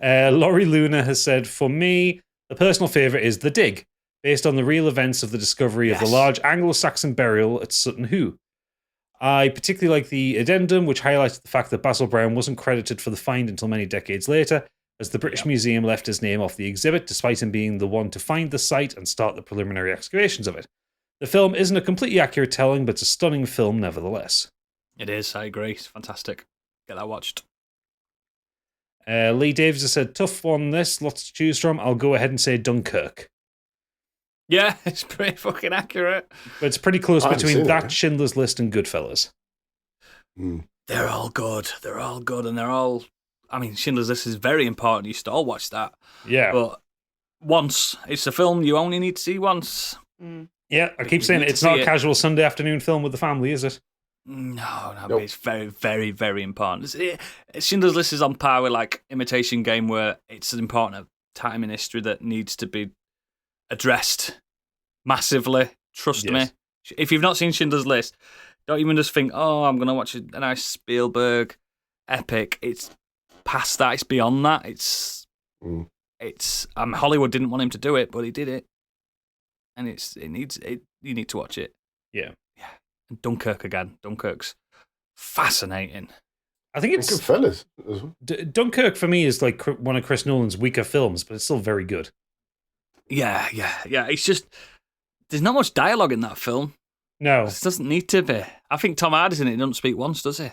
Laurie Luna has said, for me, the personal favourite is The Dig, based on the real events of the discovery of the large Anglo-Saxon burial at Sutton Hoo. I particularly like the addendum, which highlighted the fact that Basil Brown wasn't credited for the find until many decades later, as the British Museum left his name off the exhibit, despite him being the one to find the site and start the preliminary excavations of it. The film isn't a completely accurate telling, but it's a stunning film nevertheless. It is, I agree. It's fantastic. Get that watched. Lee Davies has said, tough one this, lots to choose from. I'll go ahead and say Dunkirk. Yeah, it's pretty fucking accurate. But it's pretty close between that, Schindler's List, and Goodfellas. They're all good. They're all good, and they're all... I mean, Schindler's List is very important. You should all watch that. Yeah. But once. It's a film you only need to see once. Yeah, I keep saying it's not a casual Sunday afternoon film with the family, is it? No, but it's very, very, very important. Schindler's List is on par with like Imitation Game, where it's an important time in history that needs to be addressed massively. Trust me. If you've not seen Schindler's List, don't even just think, oh, I'm going to watch a nice Spielberg epic. It's past that. It's beyond that. It's Hollywood didn't want him to do it, but he did it. And you need to watch it. Yeah. And Dunkirk again. Dunkirk's fascinating. I think it's Goodfellas. Dunkirk for me is like one of Chris Nolan's weaker films, but it's still very good. Yeah. It's just there's not much dialogue in that film. No, it doesn't need to be. I think Tom Hardy's in it. He doesn't speak once, does he?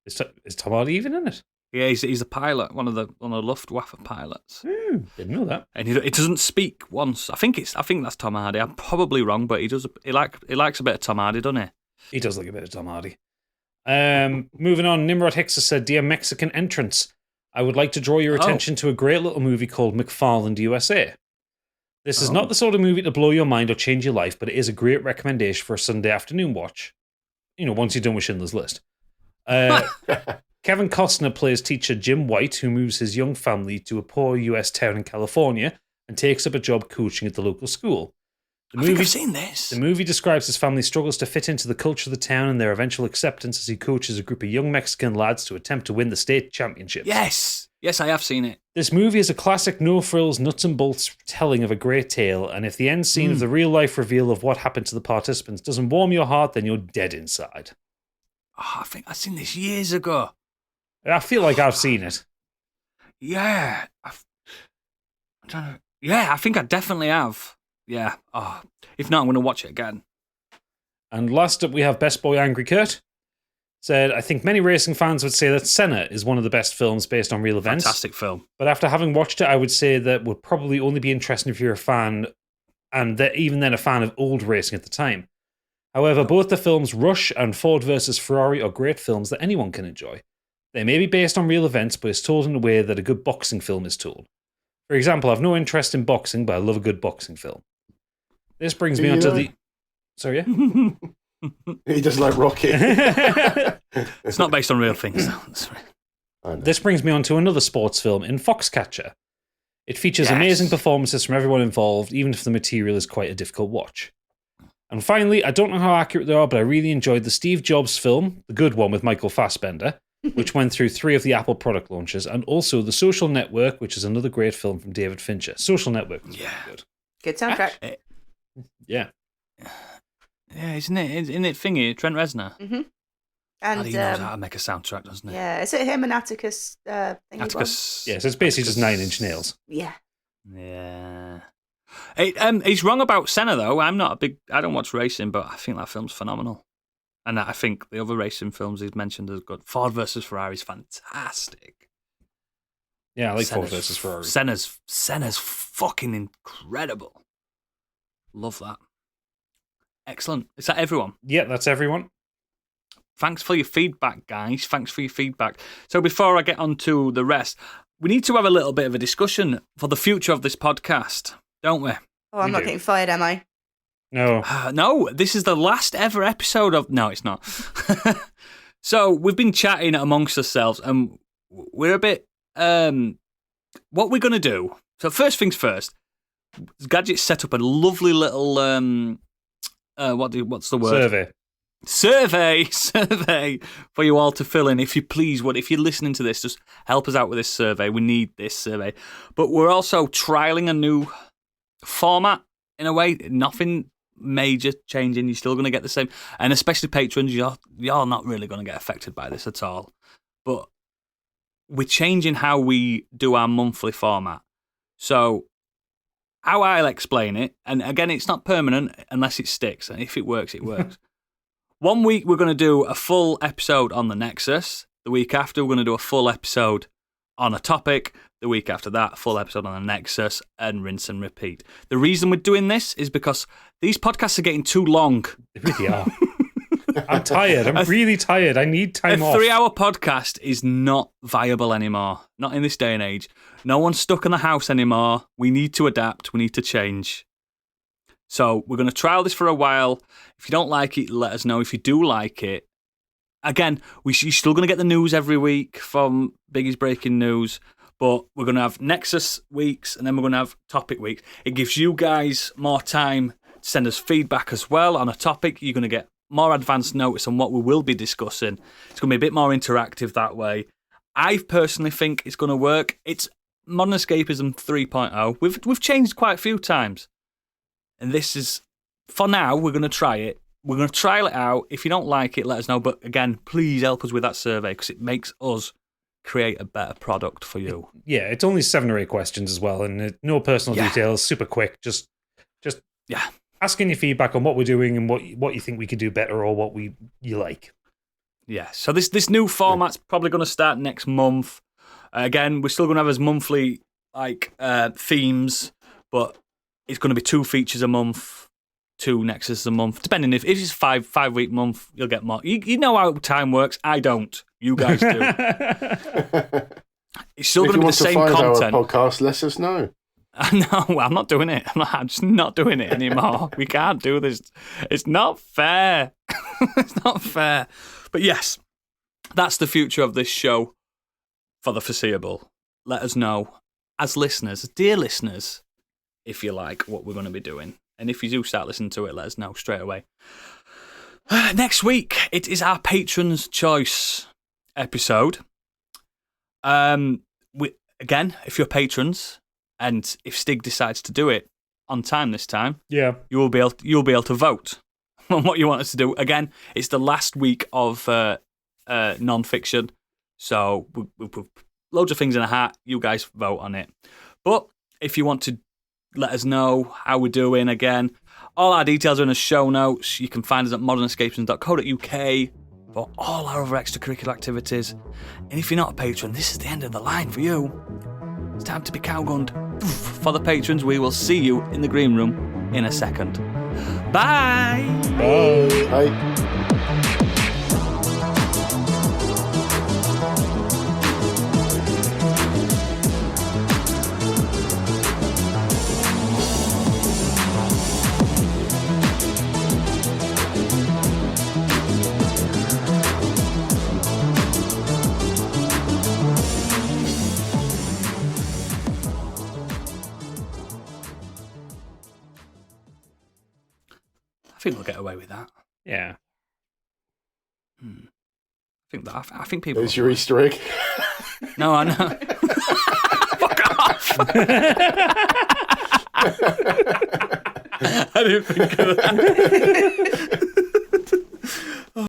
Is Tom Hardy even in it? Yeah, he's a pilot, one of the Luftwaffe pilots. Didn't know that. And he doesn't speak once. I think that's Tom Hardy. I'm probably wrong, but he does. He likes a bit of Tom Hardy, doesn't he? He does like a bit of Tom Hardy. Moving on, Nimrod Hicks has said, "Dear Mexican entrants, I would like to draw your attention to a great little movie called McFarland USA. This is not the sort of movie to blow your mind or change your life, but it is a great recommendation for a Sunday afternoon watch. Once you're done with Schindler's List." Kevin Costner plays teacher Jim White, who moves his young family to a poor US town in California and takes up a job coaching at the local school. I think I've seen this. The movie describes his family's struggles to fit into the culture of the town and their eventual acceptance as he coaches a group of young Mexican lads to attempt to win the state championships. Yes, I have seen it. This movie is a classic no-frills, nuts and bolts telling of a great tale, and if the end scene of the real-life reveal of what happened to the participants doesn't warm your heart, then you're dead inside. I think I've seen this years ago. I feel like I've seen it. Yeah. I think I definitely have. Yeah. Oh, if not, I'm going to watch it again. And last up, we have Best Boy Angry Kurt. Said, I think many racing fans would say that Senna is one of the best films based on real events. Fantastic film. But after having watched it, I would say that would probably only be interesting if you're a fan, and that even then a fan of old racing at the time. However, both the films Rush and Ford vs. Ferrari are great films that anyone can enjoy. They may be based on real events, but it's told in a way that a good boxing film is told. For example, I have no interest in boxing, but I love a good boxing film. This brings me on to the... Sorry, yeah? He doesn't like Rocky. It's not based on real things. This brings me on to another sports film in Foxcatcher. It features amazing performances from everyone involved, even if the material is quite a difficult watch. And finally, I don't know how accurate they are, but I really enjoyed the Steve Jobs film, the good one with Michael Fassbender, which went through 3 of the Apple product launches, and also The Social Network, which is another great film from David Fincher. Social Network was really good. Good soundtrack. Yeah. Yeah, isn't it thingy, Trent Reznor? Mm-hmm. And he knows how to make a soundtrack, doesn't he? Yeah, is it him and Atticus? Atticus. Yeah, so it's basically just 9 Inch Nails. Yeah. Yeah. He's wrong about Senna though. I don't watch racing, but I think that film's phenomenal. And I think the other racing films he's mentioned are good. Ford vs. Ferrari is fantastic. Yeah, I like Ford vs. Ferrari. Senna's fucking incredible. Love that. Excellent. Is that everyone? Yeah, that's everyone. Thanks for your feedback, guys. Thanks for your feedback. So before I get on to the rest, we need to have a little bit of a discussion for the future of this podcast, don't we? Oh, I'm not getting fired, am I? No. No, this is the last ever episode of... No, it's not. So we've been chatting amongst ourselves, and we're a bit. What we're going to do. So first things first. Gadget set up a lovely little. What's the word? Survey for you all to fill in, if you please. If you're listening to this, just help us out with this survey. We need this survey. But we're also trialing a new format in a way. Nothing major changing. You're still going to get the same, and especially patrons, you're not really going to get affected by this at all. But we're changing how we do our monthly format. So how I'll explain it, and again, it's not permanent unless it sticks, and if it works, it works. 1 week we're going to do a full episode on the Nexus. The week after we're going to do a full episode on a topic. The week after that, a full episode on the Nexus, and rinse and repeat. The reason we're doing this is because these podcasts are getting too long. They really are. I'm tired. I'm really tired. I need time off. A 3-hour podcast is not viable anymore. Not in this day and age. No one's stuck in the house anymore. We need to adapt. We need to change. So we're going to trial this for a while. If you don't like it, let us know. If you do like it, again, you're still going to get the news every week from Biggie's Breaking News, but we're going to have Nexus weeks, and then we're going to have topic weeks. It gives you guys more time to send us feedback as well on a topic. You're going to get more advanced notice on what we will be discussing. It's going to be a bit more interactive that way. I personally think it's going to work. It's Modern Escapism 3.0. We've changed quite a few times. And this is, for now, we're going to try it. We're going to trial it out. If you don't like it, let us know. But again, please help us with that survey, because it makes us create a better product for you. Yeah, it's only 7 or 8 questions as well, and no personal details, super quick. Just asking your feedback on what we're doing and what you think we could do better, or what you like. Yeah, so this new format's probably going to start next month. Again, we're still going to have as monthly themes, but it's going to be 2 features a month, 2 Nexus a month, depending if it's 5-week month, you'll get more. You know how time works. I don't. You guys do. It's still going to be the same content. If you want to find our podcast, let us know. No, I'm not doing it. I'm just not doing it anymore. We can't do this. It's not fair. It's not fair. But yes, that's the future of this show for the foreseeable. Let us know, as listeners, dear listeners, if you like what we're going to be doing. And if you do start listening to it, let us know straight away. Next week, it is our Patrons' Choice episode. Again, if you're patrons, and if Stig decides to do it on time this time, you'll be able to vote on what you want us to do. Again, it's the last week of non-fiction, so we'll put loads of things in a hat. You guys vote on it. But if you want to let us know how we're doing, again, all our details are in the show notes. You can find us at modernescapism.co.uk for all our other extracurricular activities. And if you're not a patron, this is the end of the line for you. It's time to be cowgunned. For the patrons, we will see you in the green room in a second. Bye! Bye! Bye! I think we'll get away with that. Yeah. I think people. There's your Easter egg. No, I know. Fuck off. I didn't think of that.